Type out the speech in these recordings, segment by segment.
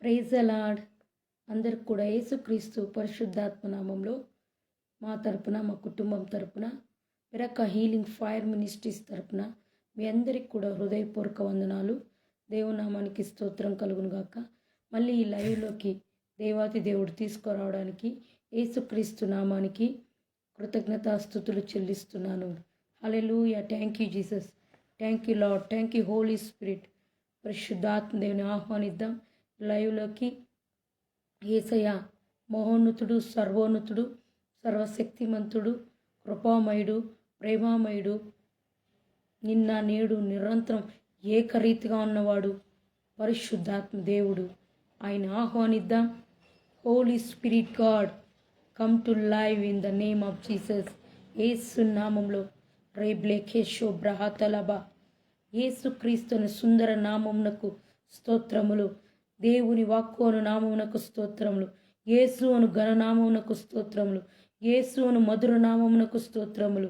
Praise the lord. అందరికి కూడా యేసుక్రీస్తు పరిశుద్ధాత్మ నామంలో మా తరపున, మా కుటుంబం తరపున, మిరక్క హీలింగ్ ఫైర్ మినిస్ట్రీస్ తరపున మీ అందరికి కూడా హృదయపూర్వక వందనాలు. దేవునామానికి స్తోత్రం కలుగును గాక. మళ్ళీ ఈ లైవ్లోకి దేవాతి దేవుడు తీసుకురావడానికి యేసుక్రీస్తు నామానికి కృతజ్ఞతాస్తుతులు చెల్లిస్తున్నాను. Hallelujah. Thank you Jesus, thank you Lord, thank you Holy Spirit. పరిశుద్ధాత్మ దేవుని ఆహ్వానిద్దాం లైవ్లోకి. యేసయ్య మహోన్నతుడు, సర్వోన్నతుడు, సర్వశక్తిమంతుడు, కృపామయుడు, ప్రేమామయుడు, నిన్న నేడు నిరంతరం ఏకరీతిగా ఉన్నవాడు పరిశుద్ధాత్మ దేవుడు. ఆయన ఆహ్వానిద్దాం. Holy Spirit God, come to live in the name of Jesus. యేసు నామంలో రేబ్లేఖేషో బ్రహతలబా. యేసుక్రీస్తుని సుందర నామమునకు స్తోత్రములు. దేవుని వాక్కు అను నామమునకు స్తోత్రములు. యేసు అను ఘననామమునకు స్తోత్రములు. యేసు అను మధుర నామమునకు స్తోత్రములు.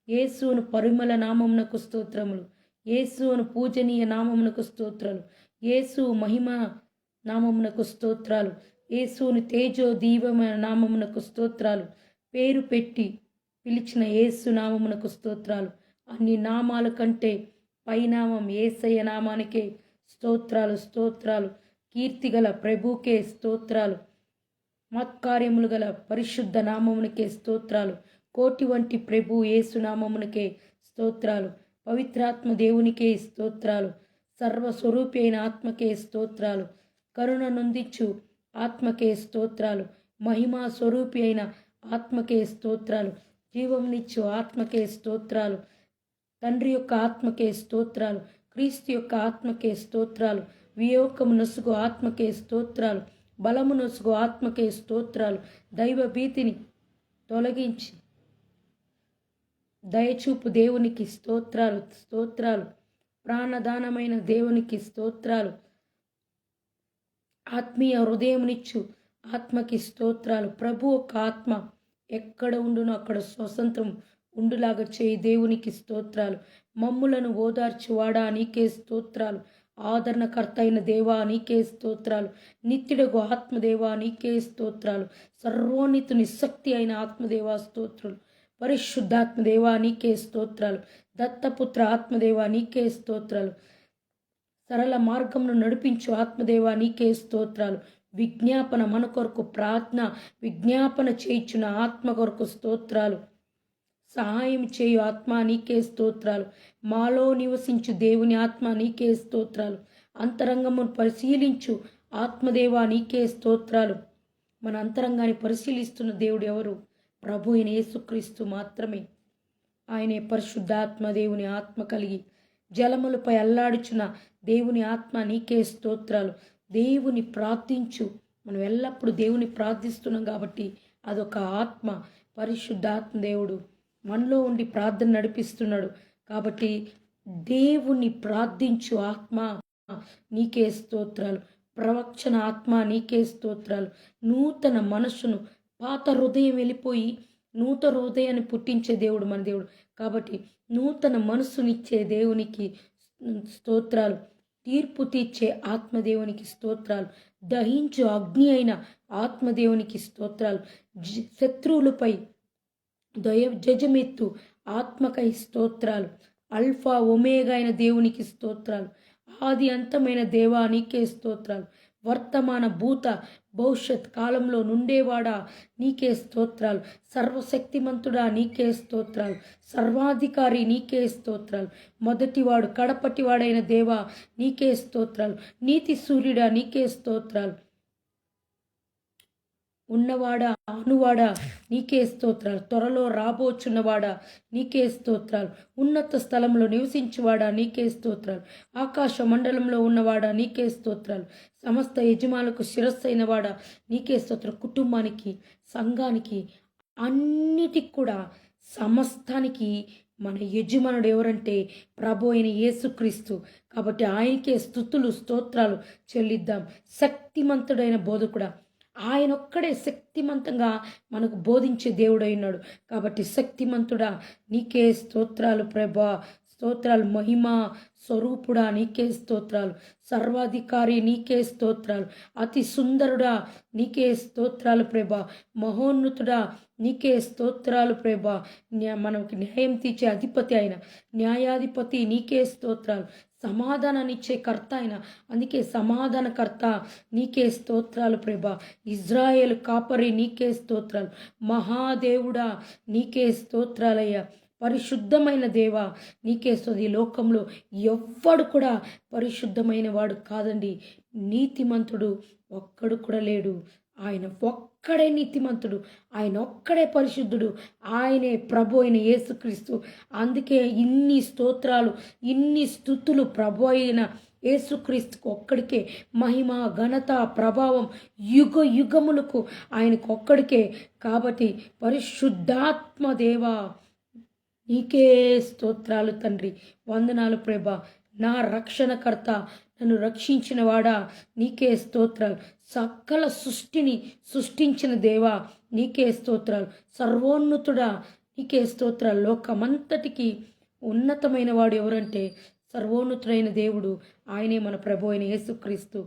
యేసు అను పరిమళ నామమునకు స్తోత్రములు. యేసు అను పూజనీయ నామమునకు స్తోత్రాలు. యేసు మహిమ నామమునకు స్తోత్రాలు. యేసుని తేజో దీవమైన నామమునకు స్తోత్రాలు. పేరు పెట్టి పిలిచిన యేసు నామమునకు స్తోత్రాలు. అన్ని నామాల కంటే పైనామం యేసయ్య నామానికే స్తోత్రాలు, స్తోత్రాలు. కీర్తిగల ప్రభుకే స్తోత్రాలు. మత్కార్యములు గల పరిశుద్ధ నామమునికే స్తోత్రాలు. కోటి వంటి ప్రభు యేసు నామమునికే స్తోత్రాలు. పవిత్రాత్మ దేవునికే స్తోత్రాలు. సర్వస్వరూపి అయిన ఆత్మకే స్తోత్రాలు. కరుణ నొందించు ఆత్మకే స్తోత్రాలు. మహిమా స్వరూపి అయిన ఆత్మకే స్తోత్రాలు. జీవమునిచ్చు ఆత్మకే స్తోత్రాలు. తండ్రి యొక్క ఆత్మకే స్తోత్రాలు. క్రీస్తు యొక్క ఆత్మకే స్తోత్రాలు. వియోగము నొసుగు ఆత్మకే స్తోత్రాలు. బలము నొసుగు ఆత్మకే స్తోత్రాలు. దైవ భీతిని తొలగించి దయచూపు దేవునికి స్తోత్రాలు, స్తోత్రాలు. ప్రాణదానమైన దేవునికి స్తోత్రాలు. ఆత్మీయ హృదయమునిచ్చు ఆత్మకి స్తోత్రాలు. ప్రభు ఒక ఆత్మ ఎక్కడ ఉండునో అక్కడ స్వతంత్రం ఉండులాగా చేయి దేవునికి స్తోత్రాలు. మమ్ములను ఓదార్చువాడా నీకే స్తోత్రాలు. ఆదరణకర్త అయిన దేవా నీకే స్తోత్రాలు. నిత్యుడగు ఆత్మదేవా నీకే స్తోత్రాలు. సర్వోన్నతుని శక్తి అయిన ఆత్మదేవా స్తోత్రాలు. పరిశుద్ధాత్మదేవా నీకే స్తోత్రాలు. దత్తపుత్ర ఆత్మదేవా నీకే స్తోత్రాలు. సరళ మార్గమును నడిపించు ఆత్మదేవా నీకే స్తోత్రాలు. విజ్ఞాపన మన కొరకు ప్రార్థన విజ్ఞాపన చేయించున్న ఆత్మ కొరకు స్తోత్రాలు. సహాయం చేయు ఆత్మ నీకే స్తోత్రాలు. మాలో నివసించు దేవుని ఆత్మ నీకే స్తోత్రాలు. అంతరంగమును పరిశీలించు ఆత్మదేవా నీకే స్తోత్రాలు. మన అంతరంగాన్ని పరిశీలిస్తున్న దేవుడు ఎవరు? ప్రభు అయిన యేసుక్రీస్తు మాత్రమే. ఆయనే పరిశుద్ధాత్మ దేవుని ఆత్మ కలిగి జలములపై అల్లాడుచున్న దేవుని ఆత్మ నీకే స్తోత్రాలు. దేవుని ప్రార్థించు. మనం ఎల్లప్పుడూ దేవుని ప్రార్థిస్తున్నాం కాబట్టి అదొక ఆత్మ. పరిశుద్ధాత్మ దేవుడు మనలో ఉండి ప్రార్థన నడిపిస్తున్నాడు కాబట్టి దేవుని ప్రార్థించు ఆత్మ నీకే స్తోత్రాలు. ప్రవచన ఆత్మ నీకే స్తోత్రాలు. నూతన మనస్సును, పాత హృదయం వెళ్ళిపోయి నూతన హృదయాన్ని పుట్టించే దేవుడు మన దేవుడు కాబట్టి నూతన మనస్సునిచ్చే దేవునికి స్తోత్రాలు. తీర్పు తీర్చే ఆత్మదేవునికి స్తోత్రాలు. దహించు అగ్ని అయిన ఆత్మదేవునికి స్తోత్రాలు. శత్రువులపై జజమెత్తు ఆత్మకై స్తోత్రాలు. అల్ఫా ఒమేగా అయిన దేవునికి స్తోత్రాలు. ఆది అంతమైన దేవా నీకే స్తోత్రాలు. వర్తమాన భూత భవిష్యత్ కాలంలో నుండేవాడా నీకే స్తోత్రాలు. సర్వశక్తిమంతుడా నీకే స్తోత్రాలు. సర్వాధికారి నీకే స్తోత్రాలు. మొదటివాడు కడపటివాడైన దేవా నీకే స్తోత్రాలు. నీతి సూర్యుడా నీకే స్తోత్రాలు. ఉన్నవాడా అనువాడా నీకే స్తోత్రాలు. త్వరలో రాబోచున్నవాడా నీకే స్తోత్రాలు. ఉన్నత స్థలంలో నివసించువాడా నీకే స్తోత్రాలు. ఆకాశ మండలంలో ఉన్నవాడా నీకే స్తోత్రాలు. సమస్త యజమానులకు శిరస్సు అయినవాడా నీకే స్తోత్రం. కుటుంబానికి, సంఘానికి, అన్నిటికి కూడా సమస్తానికి మన యజమానుడు ఎవరంటే ప్రభు అయిన యేసుక్రీస్తు కాబట్టి ఆయనకే స్తుతులు, స్తోత్రాలు చెల్లిద్దాం. శక్తిమంతుడైన బోధకుడా, ఆయన ఒక్కడే శక్తిమంతంగా మనకు బోధించే దేవుడై ఉన్నాడు కాబట్టి శక్తిమంతుడా నీకే స్తోత్రాలు ప్రభా. స్తోత్రాలు. మహిమ స్వరూపుడా నీకే స్తోత్రాలు. సర్వాధికారి నీకే స్తోత్రాలు. అతి సుందరుడా నీకే స్తోత్రాలు ప్రభా. మహోన్నతుడా నీకే స్తోత్రాలు ప్రభా. మనకి న్యాయం తీర్చే అధిపతి అయిన న్యాయాధిపతి నీకే స్తోత్రాలు. సమాధానాన్నిచ్చే కర్త అయిన అందుకే సమాధానకర్త నీకే స్తోత్రాలు ప్రభా. ఇజ్రాయేల్ కాపరి నీకే స్తోత్రాలు. మహాదేవుడా నీకే స్తోత్రాలయ్యా. పరిశుద్ధమైన దేవ నీకే స్తోత్రం. ఈ లోకంలో ఎవ్వడు కూడా పరిశుద్ధమైన వాడు కాదండి. నీతిమంతుడు ఒక్కడు కూడా లేడు. ఆయన ఒక్కడే నీతిమంతుడు, ఆయన ఒక్కడే పరిశుద్ధుడు, ఆయనే ప్రభు అయిన యేసుక్రీస్తు. అందుకే ఇన్ని స్తోత్రాలు, ఇన్ని స్తుతులు ప్రభు అయిన యేసుక్రీస్తుకు ఒక్కడికే మహిమ, ఘనత, ప్రభావం యుగ యుగములకు ఆయనకు ఒక్కడికే. కాబట్టి పరిశుద్ధాత్మ దేవా నీకే స్తోత్రాలు తండ్రి. వందనాలు ప్రభా. నా రక్షణకర్త, నన్ను రక్షించిన వాడా నీకే స్తోత్రాలు. సకల సృష్టిని సృష్టించిన దేవా నీకే స్తోత్రాలు. సర్వోన్నతుడా నీకే స్తోత్రాలు. లోకమంతటికి ఉన్నతమైన వాడు ఎవరంటే సర్వోన్నతుడైన దేవుడు, ఆయనే మన ప్రభు అయిన యేసుక్రీస్తు.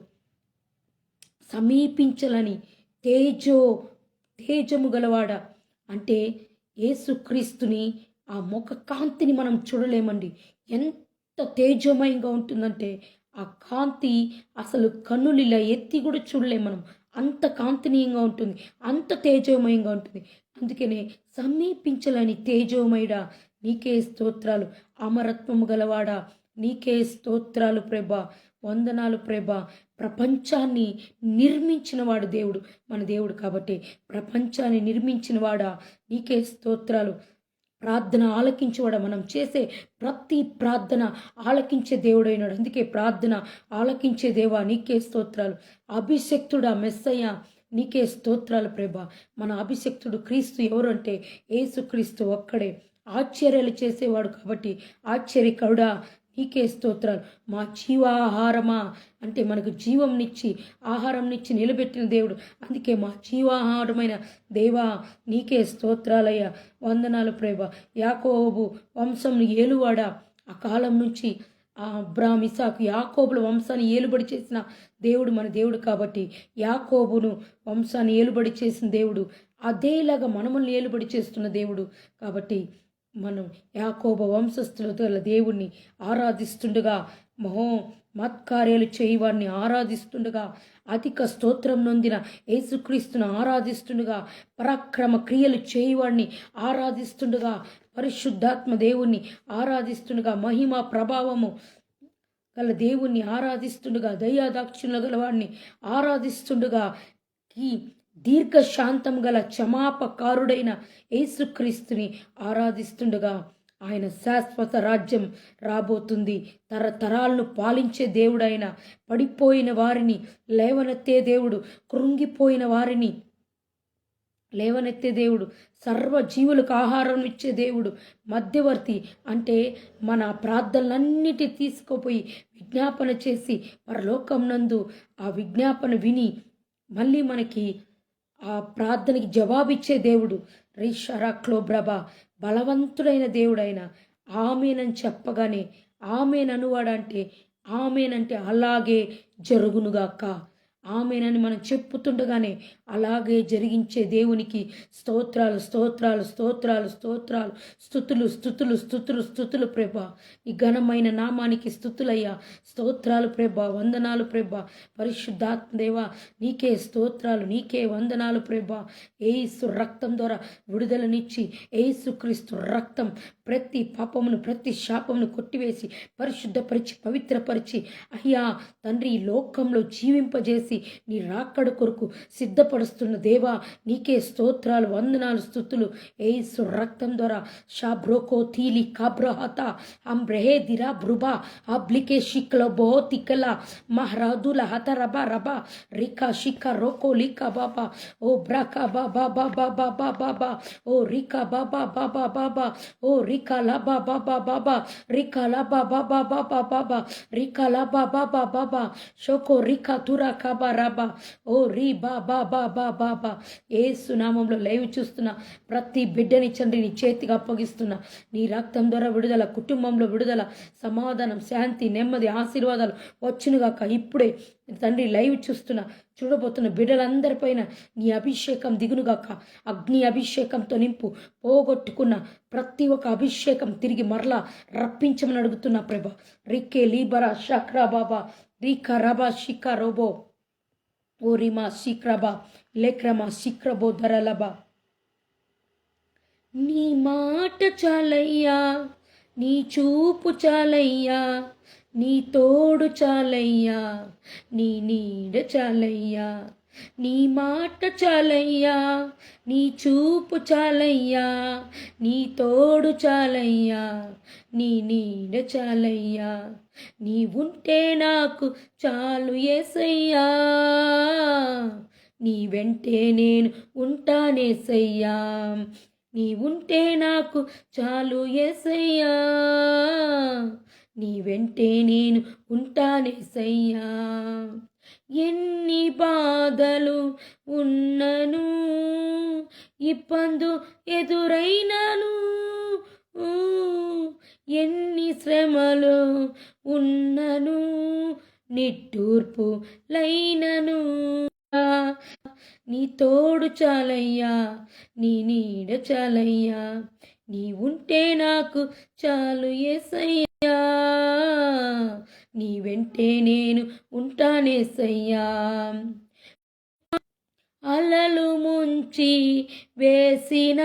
సమీపించలని తేజము గలవాడ అంటే యేసుక్రీస్తుని ఆ ముఖ కాంతిని మనం చూడలేమండి. ఎంత తేజమయంగా ఉంటుందంటే ఆ కాంతి అసలు కన్నులు ఇలా ఎత్తి కూడా చూడలేం మనం. అంత కాంతినీయంగా ఉంటుంది, అంత తేజోమయంగా ఉంటుంది. అందుకనే సమీపించలేని తేజోమయుడా నీకే స్తోత్రాలు. అమరత్వము గలవాడా నీకే స్తోత్రాలు ప్రభా. వందనాలు ప్రభా. ప్రపంచాన్ని నిర్మించినవాడు దేవుడు, మన దేవుడు. కాబట్టి ప్రపంచాన్ని నిర్మించినవాడా నీకే స్తోత్రాలు. ప్రార్థన ఆలకించేవాడు, మనం చేసే ప్రతి ప్రార్థన ఆలకించే దేవుడైనాడు. అందుకే ప్రార్థన ఆలకించే దేవా నీకే స్తోత్రాలు. అభిషక్తుడా మెస్సయ్య నీకే స్తోత్రాలు ప్రభా. మన అభిషక్తుడు క్రీస్తు. ఎవరు అంటే యేసుక్రీస్తు ఒక్కడే. ఆశ్చర్యాలు చేసేవాడు కాబట్టి ఆశ్చర్యకరుడా నీకే స్తోత్రాలు. మా జీవాహారమా అంటే మనకు జీవంనిచ్చి ఆహారంనిచ్చి నిలబెట్టిన దేవుడు. అందుకే మా జీవాహారమైన దేవా నీకే స్తోత్రాలయ్యా. వందనాలు ప్రభా. యాకోబు వంశం ఏలువాడా, ఆ కాలం నుంచి అబ్రాహాము, ఇస్సాకు, యాకోబుల వంశాన్ని ఏలుబడి చేసిన దేవుడు మన దేవుడు. కాబట్టి యాకోబును వంశాన్ని ఏలుబడి చేసిన దేవుడు అదేలాగా మనల్ని ఏలుబడి చేస్తున్న దేవుడు. కాబట్టి మనం యాకోబ వంశస్థులతో దేవుణ్ణి ఆరాధిస్తుండగా, మత్కార్యాలు చేయవాడిని ఆరాధిస్తుండగా, అధిక స్తోత్రం నొందిన యేసుక్రీస్తును ఆరాధిస్తుండగా, పరాక్రమ క్రియలు చేయవాడిని ఆరాధిస్తుండగా, పరిశుద్ధాత్మ దేవుణ్ణి ఆరాధిస్తుండగా, మహిమ ప్రభావము గల దేవుణ్ణి ఆరాధిస్తుండగా, దయాదాక్షిణ్యులు గలవాడిని ఆరాధిస్తుండగా, ఈ దీర్ఘశాంతం గల క్షమాపకారుడైన యేసుక్రీస్తుని ఆరాధిస్తుండగా ఆయన శాశ్వత రాజ్యం రాబోతుంది. తరతరాలను పాలించే దేవుడైన, పడిపోయిన వారిని లేవనెత్తే దేవుడు, కృంగిపోయిన వారిని లేవనెత్తే దేవుడు, సర్వజీవులకు ఆహారం ఇచ్చే దేవుడు, మధ్యవర్తి అంటే మన ప్రార్థనలన్నిటి తీసుకుపోయి విజ్ఞాపన చేసి పరలోకం నందు ఆ విజ్ఞాపన విని మళ్ళీ మనకి ఆ ప్రార్థనకి జవాబిచ్చే దేవుడు. రిషరాక్లో ప్రభా. బలవంతుడైన దేవుడైన ఆమెనని చెప్పగానే ఆమెననువాడంటే ఆమెనంటే అలాగే జరుగునుగాక. ఆమెనని మనం చెప్పుతుండగానే అలాగే జరిగించే దేవునికి స్తోత్రాలు స్తోత్రాలు స్తోత్రాలు స్తోత్రాలు స్తుతులు స్తుతులు స్తుతులు స్తుతులు ప్రభా. ఈ ఘనమైన నామానికి స్తుతులయ్యా. స్తోత్రాలు ప్రభా. వందనాలు ప్రభా. పరిశుద్ధాత్మ దేవా నీకే స్తోత్రాలు, నీకే వందనాలు ప్రభా. యేసు రక్తం ద్వారా విడుదలనిచ్చి యేసుక్రీస్తు రక్తం ప్రతి పాపమును ప్రతి శాపమును కొట్టివేసి పరిశుద్ధపరిచి పవిత్రపరిచి అయ్యా తండ్రి ఈ లోకంలో జీవింపజేసి నీ రాకడ కొరకు సిద్ధపడుస్తున్న దేవా నీకే స్తోత్రాలు, వందనాలు, స్తుతులు. యేసు రక్తం ద్వారా షాబ్రోకో తీలి కాబ్రహత అంబ్రహే దిరా బ్రుబా అబ్లికే షిక్ల బోతికల మహరాదుల హత రబా రబా రికా షికా రోకో లికా బాబా ఓ బ్రాకా బాబా బాబా బాబా బాబా ఓ రికా బాబా బాబా బాబా ఓ రికాలా బాబా బాబా రికాలా బాబా బాబా బాబా రికాలా బాబా బాబా షోకో రికా తురా కాబా రాబా ఓ రీ బాబా బాబా బాబా యేసు నామంలో లైవ్ చూస్తున్న ప్రతి బిడ్డని తండ్రి నీ చేతికి అప్పగిస్తున్నా. నీ రక్తం ద్వారా విడుదల, కుటుంబంలో విడుదల, సమాధానం, శాంతి, నెమ్మది, ఆశీర్వాదాలు వచ్చునుగాక. ఇప్పుడే తండ్రి లైవ్ చూడబోతున్న బిడ్డలందరిపైన నీ అభిషేకం దిగునుగాక. అగ్ని అభిషేకంతో నింపు. పోగొట్టుకున్న ప్రతి ఒక్క అభిషేకం తిరిగి మరలా రప్పించమని అడుగుతున్నా ప్రభా. రికే లీబరా షక్రా బాబా రీకా రబా షికా రోబో ఓ రిమా శిక్రబా లేక్రమా శిక్రబో ధరలబా. నీ మాట చాలయ్యా, నీ చూపు చాలయ్యా, నీ తోడు చాలయ్యా, నీ నీడ చాలయ్యా. నీ మాట చాలయ్యా, నీ చూపు చాలయ్యా, నీ తోడు చాలయ్యా, నీ నీడ చాలయ్యా. నీ ఉంటే నాకు చాలు యేసయ్యా, నీ వెంటే నేను ఉంటానేసయ్యా. నీ ఉంటే నాకు చాలు యేసయ్యా, నీ వెంటే నేను ఉంటానేసయ్యా. ఎన్ని బాధలు ఉన్నను, ఇబ్బందు ఎదురైనను, ఎన్ని శ్రమలు ఉన్నను, నిట్టూర్పు లైనను, నీ తోడు చాలయ్యా, నీ నీడ చాలయ్యా. నీ ఉంటే నాకు చాలు యేసయ్యా, నీ వెంటే నేను ఉంటానేసయ్యా. అలలు ముంచి వేసిన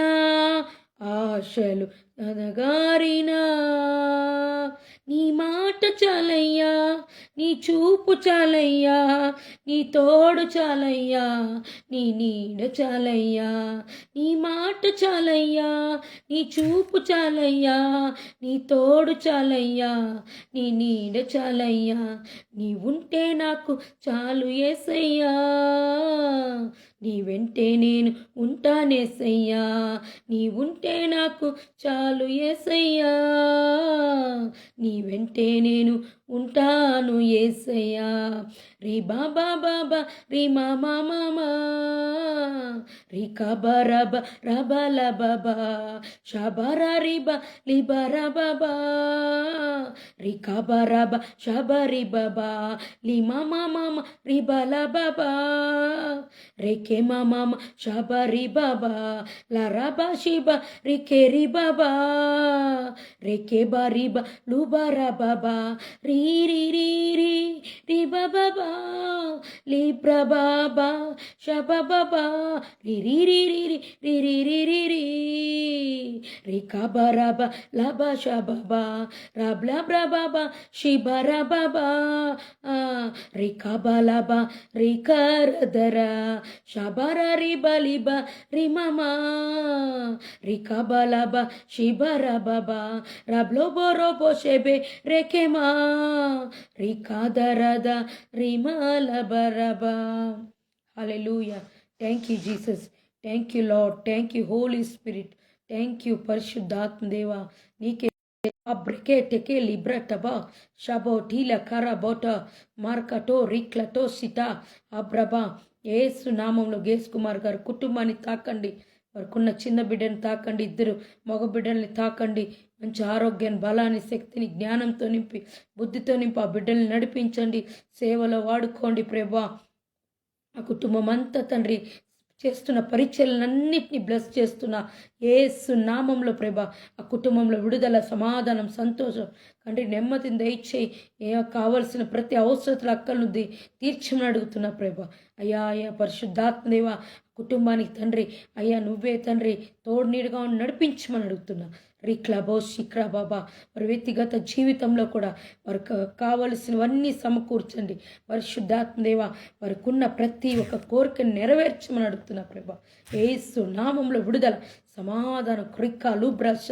ఆశలు అనగారినా, నీ మాట చాలయ్యా, నీ చూపు చాలయ్యా, నీ తోడు చాలయ్యా, నీ నీడ చాలయ్యా. నీ మాట చాలయ్యా, నీ చూపు చాలయ్యా, నీ తోడు చాలయ్యా, నీ నీడ చాలయ్యా. నీ ఉంటే నాకు చాలు యేసయ్యా, నీ వెంటే నేను ఉంటానేసయ్యా. నీ ఉంటే నాకు చాలు యేసయ్యా, నీ వెంటే నేను ఉంటాను యేసయ్యా. రీ బాబా బాబా రీ మామా మామా రీ కబరబ రబల బాబా షబర రిబ లిబర బాబా రీ కబరబ షబరి బాబా లి మామా మామా రిబల బాబా రేకే మామా షబరి బాబా లరబ శిబ రికే రి బాబా రేకే బరిబ లుబర బాబా రీ రి రి రి రి బాబా లి ప్రభాబా శబ బాబా రి రి రి రి రి రి రి రి రి రి కబరబ లబ శబబా రబ్ల బ్రబాబా శిబర బాబా రి కబలబ రి కరదర శబర రి బలిబ రి మమా రి కబలబ శిబర బాబా రబ్లో బోరోబో శెబే రేకెమా రి కదరద రి మలబరబా. Hallelujah. Thank you Jesus, thank you Lord, thank you Holy Spirit, thank you పరిశుద్ధాత్మ దేవా. నీకే అబ్రికే టెకే లిబ్రటబా షబో టీల కరబోట మార్కటో రిక్లటో సిటా అబ్రబా. యేసు నామంలో గేస్ కుమార్ గారు కుటుంబాన్ని తాకండి, వారికున్న చిన్న బిడ్డని తాకండి, ఇద్దరు మగ బిడ్డల్ని తాకండి. మంచి ఆరోగ్యాన్ని, బలాన్ని, శక్తిని, జ్ఞానంతో నింపి, బుద్ధితో నింపి ఆ బిడ్డల్ని నడిపించండి, సేవలో వాడుకోండి ప్రభా. ఆ కుటుంబం అంతా తండ్రి చేస్తున్న పరిచయలన్నింటినీ బ్లెస్ చేస్తున్నా యేసు నామంలో ప్రభా. ఆ కుటుంబంలో విడుదల, సమాధానం, సంతోషం, తండ్రి నెమ్మదిని దయచేయి. కావలసిన ప్రతి అవసరతలు అక్కలను తీర్చమని అడుగుతున్నా ప్రభా. అయ్యా అయ్యా పరిశుద్ధాత్మదేవా, కుటుంబానికి తండ్రి అయ్యా నువ్వే తండ్రి తోడు నీడుగా నడిపించమని అడుగుతున్నా. రిక్లాబో శిక్రా బాబా, వారి వ్యక్తిగత జీవితంలో కూడా వారికి కావలసినవన్నీ సమకూర్చండి. పరిశుద్ధాత్మదేవా, వారికి ఉన్న ప్రతి ఒక్క కోరికను నెరవేర్చమని అడుగుతున్నా ప్రభా. యేసు నామంలో విడుదల, సమాధానం క్రిక్క లుబ్రష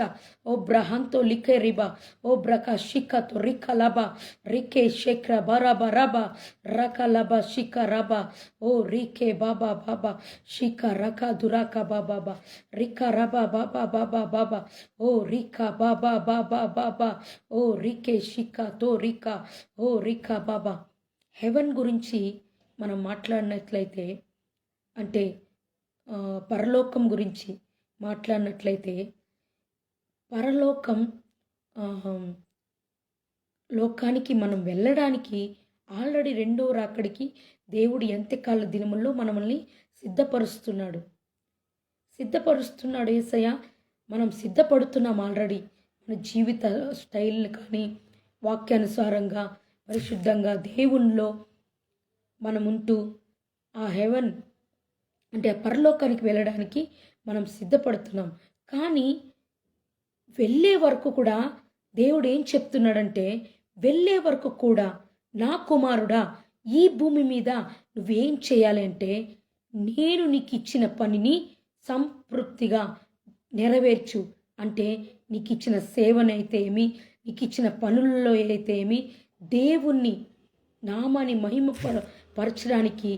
ఓ బ్రహంతో లికే రిబా ఓ బ్రక షిక్కతో రిక్క లబ రికే శక్ర బరబ రబ రక లబ షిక రబ ఓ రికే బాబా బాబా షిక రక దురక బాబా రిక రబ బాబా బాబా బాబా ఓ రిక బాబా బాబా బాబా ఓ రికే షిక తో రిక ఓ రిక బాబా. హెవెన్ గురించి మనం మాట్లాడినట్లయితే అంటే పరలోకం గురించి మాట్లాడినట్లయితే పరలోకం లోకానికి మనం వెళ్ళడానికి ఆల్రెడీ రెండో రాకడికి దేవుడు ఎంతకాల దినముల్లో మనల్ని సిద్ధపరుస్తున్నాడు యేసయ్య. మనం సిద్ధపడుతున్నాం ఆల్రెడీ. మన జీవిత స్టైల్ని కానీ వాక్యానుసారంగా పరిశుద్ధంగా దేవునిలో మనముంటూ ఆ హెవెన్ అంటే పరలోకానికి వెళ్ళడానికి మనం సిద్ధపడుతున్నాం. కానీ వెళ్ళే వరకు కూడా దేవుడు ఏం చెప్తున్నాడంటే, వెళ్ళే వరకు కూడా నా కుమారుడా ఈ భూమి మీద నువ్వేం చేయాలి అంటే, నేను నీకు ఇచ్చిన పనిని సంతృప్తిగా నెరవేర్చు. అంటే నీకు ఇచ్చిన సేవనైతే ఏమి, నీకు ఇచ్చిన పనులలో అయితే ఏమి, దేవుణ్ణి నామాన్ని పరచడానికి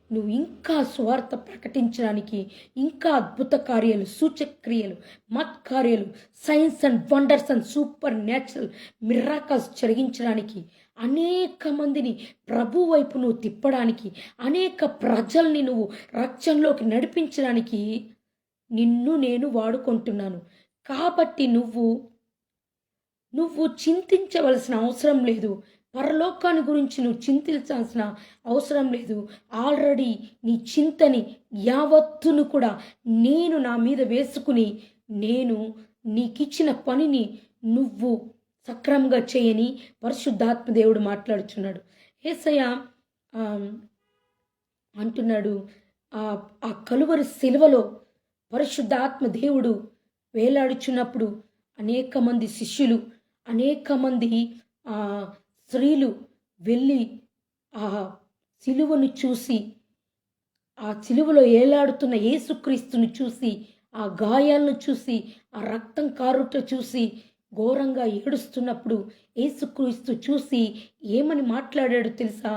నువ్వు ఇంకా స్వార్థ ప్రకటించడానికి, ఇంకా అద్భుత కార్యాలు, సూచక్రియలు, మత్కార్యాలు, signs and wonders and supernatural miracles జరిగించడానికి, అనేక మందిని ప్రభు వైపు నువ్వు తిప్పడానికి, అనేక ప్రజల్ని నువ్వు రక్షణలోకి నడిపించడానికి నిన్ను నేను వాడుకుంటున్నాను. కాబట్టి నువ్వు చింతించవలసిన అవసరం లేదు. పరలోకాన్ని గురించి నువ్వు చింతించాల్సిన అవసరం లేదు. ఆల్రెడీ నీ చింతని యావత్తును కూడా నేను నా మీద వేసుకుని, నేను నీకిచ్చిన పనిని నువ్వు సక్రమంగా చేయని పరిశుద్ధాత్మ దేవుడు మాట్లాడుచున్నాడు. యేసయ్య అంటున్నాడు, ఆ కలువరి శిలువలో పరిశుద్ధాత్మ దేవుడు వేలాడుచున్నప్పుడు అనేక మంది శిష్యులు, అనేక మంది స్త్రీలు వెళ్ళి ఆ సిలువను చూసి, ఆ సిలువలో ఏలాడుతున్న యేసుక్రీస్తుని చూసి, ఆ గాయాలను చూసి, ఆ రక్తం కారుట చూసి ఘోరంగా ఏడుస్తున్నప్పుడు యేసుక్రీస్తు చూసి ఏమని మాట్లాడాడు తెలుసా?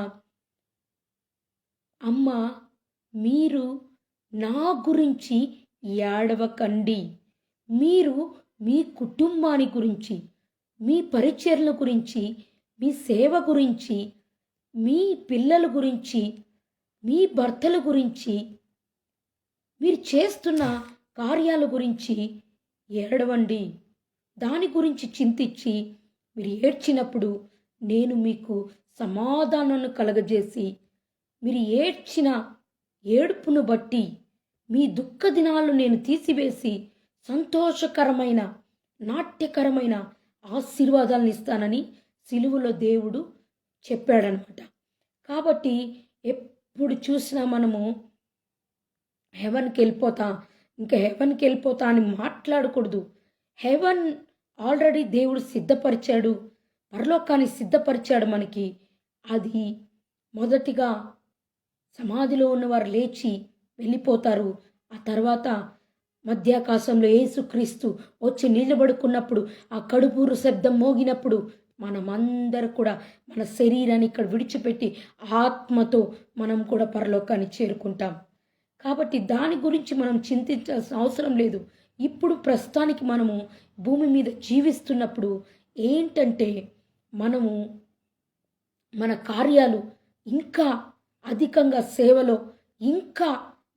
అమ్మ, మీరు నా గురించి ఏడవకండి. మీరు మీ కుటుంబాన్ని గురించి, మీ పరిచర్ల గురించి, మీ సేవ గురించి, మీ పిల్లల గురించి, మీ భర్తల గురించి, మీరు చేస్తున్న కార్యాల గురించి ఏడవండి. దాని గురించి చింతించి మీరు ఏడ్చినప్పుడు నేను మీకు సమాధానాన్ని కలగజేసి, మీరు ఏడ్చిన ఏడుపును బట్టి మీ దుఃఖ దినాలు నేను తీసివేసి సంతోషకరమైన నాట్యకరమైన ఆశీర్వాదాలను ఇస్తానని సిలువలో దేవుడు చెప్పాడనమాట. కాబట్టి ఎప్పుడు చూసినా మనము హెవెన్కి వెళ్ళిపోతా అని మాట్లాడకూడదు. హెవెన్ ఆల్రెడీ దేవుడు సిద్ధపరిచాడు, పరలోకాన్ని సిద్ధపరిచాడు మనకి. అది మొదటిగా సమాధిలో ఉన్నవారు లేచి వెళ్ళిపోతారు. ఆ తర్వాత మధ్యాకాశంలో యేసుక్రీస్తు వచ్చి నిలబడుకున్నప్పుడు, ఆ కడుపూరు శబ్దం మోగినప్పుడు మనమందరూ కూడా మన శరీరాన్ని ఇక్కడ విడిచిపెట్టి ఆత్మతో మనం కూడా పరలోకాన్ని చేరుకుంటాం. కాబట్టి దాని గురించి మనం చింతించాల్సిన అవసరం లేదు. ఇప్పుడు ప్రస్తుతానికి మనము భూమి మీద జీవిస్తున్నప్పుడు ఏంటంటే, మనము మన కార్యాలు ఇంకా అధికంగా సేవలో, ఇంకా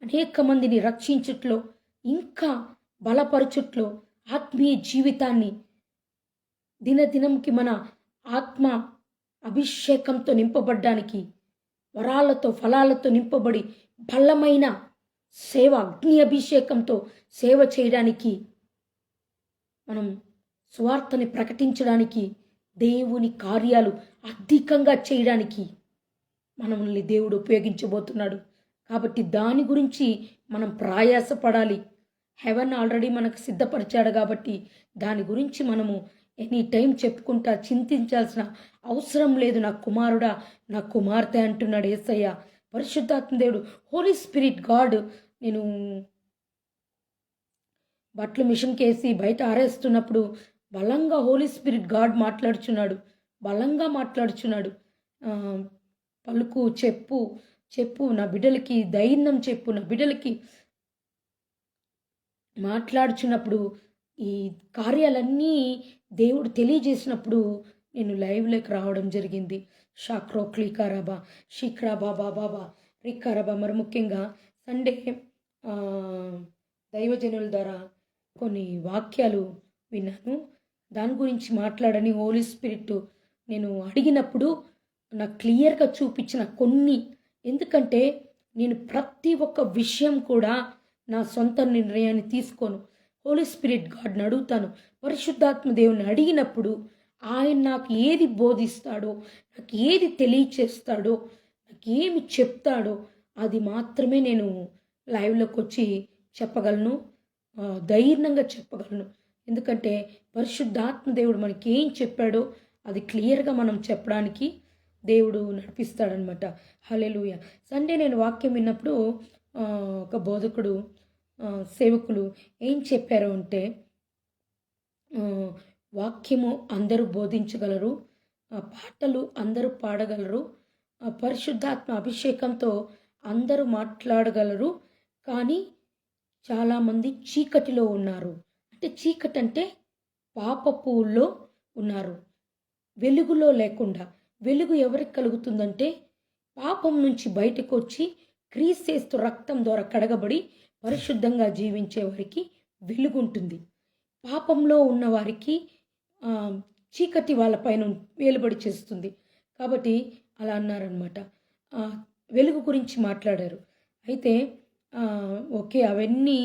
అనేక మందిని రక్షించుట్లో, ఇంకా బలపరచుట్లో, ఆత్మీయ జీవితాన్ని దినదినంకి మన ఆత్మ అభిషేకంతో నింపబడ్డానికి, వరాలతో ఫలాలతో నింపబడి బలమైన సేవ, అగ్ని అభిషేకంతో సేవ చేయడానికి, మనం సువార్తని ప్రకటించడానికి, దేవుని కార్యాలు అధికంగా చేయడానికి మనల్ని దేవుడు ఉపయోగించబోతున్నాడు. కాబట్టి దాని గురించి మనం ప్రయాసపడాలి. హెవెన్ ఆల్రెడీ మనకు సిద్ధపరిచాడు కాబట్టి దాని గురించి మనము ఎనీ టైం చెప్పుకుంటా చింతించాల్సిన అవసరం లేదు. నా కుమారుడా, నా కుమార్తె అంటున్నాడు యేసయ్య. పరిశుద్ధాత్మ దేవుడు, హోలీ స్పిరిట్ గాడ్, నేను బట్టలు మిషన్కి వేసి బయట ఆరేస్తున్నప్పుడు బలంగా హోలీ స్పిరిట్ గాడ్ మాట్లాడుచున్నాడు, బలంగా మాట్లాడుచున్నాడు. ఆ, పలుకు, చెప్పు చెప్పు నా బిడ్డలకి ధైర్యం చెప్పు, నా బిడ్డలకి మాట్లాడుచున్నప్పుడు ఈ కార్యాలన్నీ దేవుడు తెలియజేసినప్పుడు నేను లైవ్లోకి రావడం జరిగింది. షాక్రో క్లీకారాబా షిక్రాబా బాబా రికారాబా. మరి ముఖ్యంగా సండే దైవజనుల ద్వారా కొన్ని వాక్యాలు విన్నాను. దాని గురించి మాట్లాడని హోలీ స్పిరిట్ నేను అడిగినప్పుడు నాకు క్లియర్గా చూపించిన కొన్ని. ఎందుకంటే నేను ప్రతి ఒక్క విషయం కూడా నా సొంత నిర్ణయాన్ని తీసుకోను. హోలీ స్పిరిట్ గాడ్ని అడుగుతాను. పరిశుద్ధాత్మ దేవుని అడిగినప్పుడు ఆయన నాకు ఏది బోధిస్తాడో, నాకు ఏది తెలియచేస్తాడో, నాకు ఏమి చెప్తాడో అది మాత్రమే నేను లైవ్లోకి వచ్చి చెప్పగలను, ధైర్యంగా చెప్పగలను. ఎందుకంటే పరిశుద్ధాత్మ దేవుడు మనకి ఏం చెప్పాడో అది క్లియర్గా మనం చెప్పడానికి దేవుడు నడిపిస్తాడనమాట. హల్లెలూయ. సండే నేను వాక్యం విన్నప్పుడు ఒక బోధకుడు సేవకులు ఏం చెప్పారు అంటే, వాక్యము అందరూ బోధించగలరు, పాటలు అందరూ పాడగలరు, పరిశుద్ధాత్మ అభిషేకంతో అందరూ మాట్లాడగలరు, కానీ చాలామంది చీకటిలో ఉన్నారు. అంటే చీకటి అంటే పాపపులో ఉన్నారు, వెలుగులో లేకుండా. వెలుగు ఎవరికి కలుగుతుందంటే పాపం నుంచి బయటకు వచ్చి క్రీస్తు రక్తం ద్వారా కడగబడి పరిశుద్ధంగా జీవించే వారికి వెలుగు ఉంటుంది. పాపంలో ఉన్న వారికి చీకటి వాళ్ళపైన వేలుబడి చేస్తుంది. కాబట్టి అలా అన్నారనమాట. వెలుగు గురించి మాట్లాడారు. అయితే ఓకే, అవన్నీ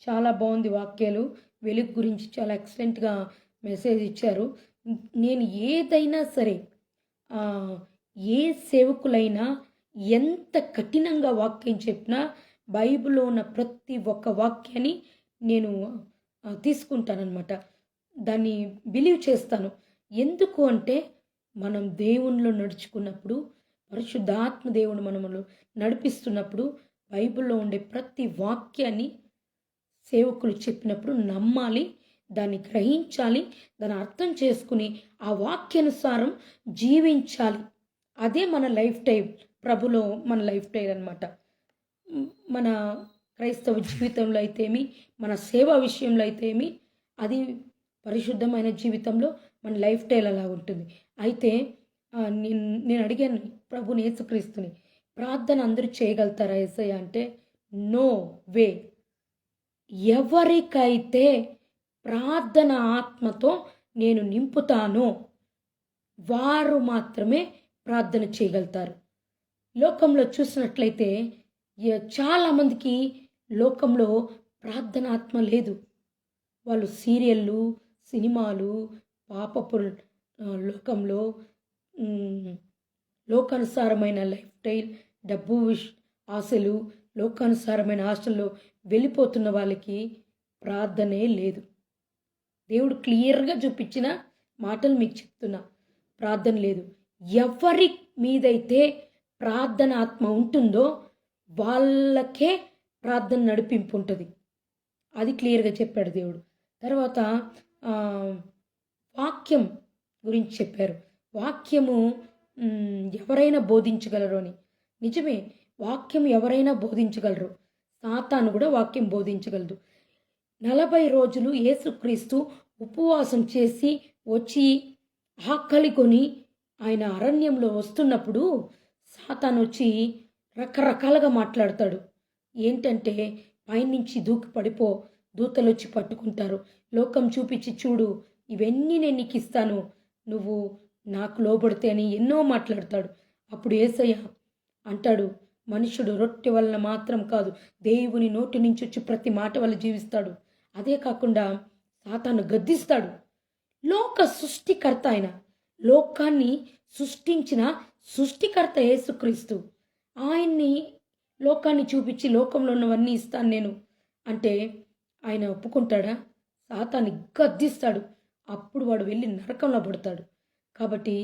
చాలా బాగుంది వాక్యాలు. వెలుగు గురించి చాలా ఎక్సలెంట్గా మెసేజ్ ఇచ్చారు. నేను ఏదైనా సరే, ఏ సేవకులైనా ఎంత కఠినంగా వాక్యం చెప్పినా బైబిల్లో ఉన్న ప్రతి ఒక్క వాక్యాన్ని నేను తీసుకుంటానన్నమాట. దాన్ని బిలీవ్ చేస్తాను. ఎందుకు అంటే మనం దేవునిలో నడుచుకున్నప్పుడు, పరిశుద్ధాత్మ దేవుడు మనములో నడిపిస్తున్నప్పుడు బైబిల్లో ఉండే ప్రతి వాక్యాన్ని సేవకులు చెప్పినప్పుడు నమ్మాలి, దాన్ని గ్రహించాలి, దాన్ని అర్థం చేసుకుని ఆ వాక్యానుసారం జీవించాలి. అదే మన లైఫ్ టైం, ప్రభులో మన లైఫ్ టైం అన్నమాట. మన క్రైస్తవ జీవితంలో అయితేమి, మన సేవా విషయంలో అయితేమి, అది పరిశుద్ధమైన జీవితంలో మన లైఫ్ స్టైల్ అలా ఉంటుంది. అయితే నేను అడిగాను ప్రభుని యేసుక్రీస్తుని, ప్రార్థన అందరూ చేయగలుగుతారా యేసయ్య అంటే, నో వే. ఎవరికైతే ప్రార్థన ఆత్మతో నేను నింపుతానో వారు మాత్రమే ప్రార్థన చేయగలుగుతారు. లోకంలో చూసినట్లయితే చాలామందికి లోకంలో ప్రార్థన ఆత్మ లేదు. వాళ్ళు సీరియళ్ళు, సినిమాలు, పాపపు లోకంలో లోకానుసారమైన లైఫ్ స్టైల్, డబ్బు ఆశలు, లోకానుసారమైన ఆశల్లో వెళ్ళిపోతున్న వాళ్ళకి ప్రార్థనే లేదు. దేవుడు క్లియర్గా చూపించిన మాటలు మీకు చెప్తున్నా, ప్రార్థన లేదు. ఎవరి మీదైతే ప్రార్థన ఆత్మ ఉంటుందో వాళ్ళకే ప్రార్థన నడిపింపు ఉంటుంది. అది క్లియర్గా చెప్పాడు దేవుడు. తర్వాత వాక్యం గురించి చెప్పారు. వాక్యము ఎవరైనా బోధించగలరు అని. నిజమే, వాక్యం ఎవరైనా బోధించగలరు. సాతాను కూడా వాక్యం బోధించగలదు. 40 రోజులు యేసుక్రీస్తు ఉపవాసం చేసి వచ్చి ఆకలి కొని ఆయన అరణ్యంలో వస్తున్నప్పుడు సాతాను వచ్చి రకరకాలుగా మాట్లాడతాడు. ఏంటంటే, పైనుంచి దూకి పడిపో, దూతలు వచ్చి పట్టుకుంటారు, లోకం చూపించి చూడు, ఇవన్నీ నేను నీకు ఇస్తాను, నువ్వు నాకు లోబడితే అని ఎన్నో మాట్లాడతాడు. అప్పుడు యేసయ్య అంటాడు, మనుషుడు రొట్టె వలన మాత్రం కాదు, దేవుని నోటి నుంచి వచ్చి ప్రతి మాట వల్ల జీవిస్తాడు. అదే కాకుండా సాతాను గద్దిస్తాడు. లోక సృష్టికర్త ఆయన, లోకాన్ని సృష్టించిన సృష్టికర్త యేసుక్రీస్తు. ఆయన్ని లోకాన్ని చూపించి లోకంలో ఉన్నవన్నీ ఇస్తాను నేను అంటే ఆయన ఒప్పుకుంటాడా? సాతాన్ని గద్దిస్తాడు. అప్పుడు వాడు వెళ్ళి నరకంలో పడతాడు. కాబట్టి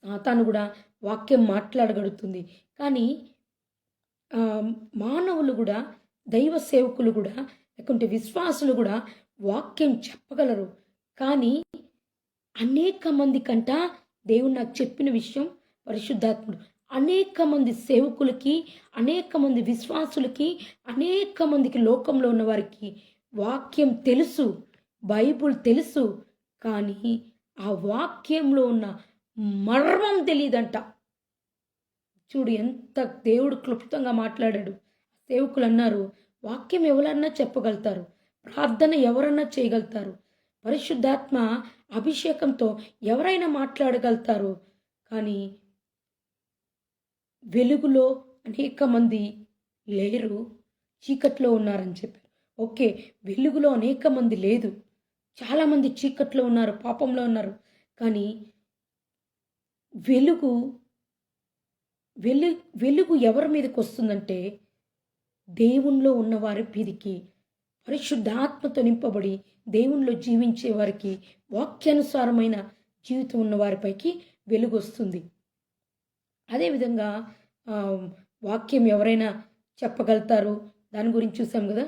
సాతాను కూడా వాక్యం మాట్లాడగలుగుతుంది. కానీ మానవులు కూడా దైవ సేవకులు కూడా లేకుంటే విశ్వాసులు కూడా వాక్యం చెప్పగలరు. కానీ అనేక మంది కంట దేవుడు నాకు చెప్పిన విషయం పరిశుద్ధాత్ముడు అనేక మంది సేవకులకి, అనేక మంది విశ్వాసులకి, అనేక మందికి లోకంలో ఉన్న వారికి వాక్యం తెలుసు, బైబుల్ తెలుసు. కానీ ఆ వాక్యంలో ఉన్న మర్మం తెలియదంట. చూడు ఎంత దేవుడు క్లుప్తంగా మాట్లాడాడు. సేవకులు అన్నారు, వాక్యం ఎవరన్నా చెప్పగలుగుతారు, ప్రార్థన ఎవరన్నా చేయగలుగుతారు, పరిశుద్ధాత్మ అభిషేకంతో ఎవరైనా మాట్లాడగలుగుతారు. కానీ వెలుగులో అనేక మంది లేరు, చీకట్లో ఉన్నారని చెప్పారు. ఓకే, వెలుగులో అనేక మంది లేదు, చాలామంది చీకట్లో ఉన్నారు, పాపంలో ఉన్నారు. కానీ వెలుగు వెలుగు ఎవరి మీదకి వస్తుందంటే దేవునిలో ఉన్నవారి మీదికి, పరిశుద్ధాత్మతో నింపబడి దేవునిలో జీవించే వారికి, వాక్యానుసారమైన జీవితం ఉన్న వారిపైకి వెలుగు వస్తుంది. అదేవిధంగా వాక్యం ఎవరైనా చెప్పగలుగుతారు, దాని గురించి చూసాం కదా.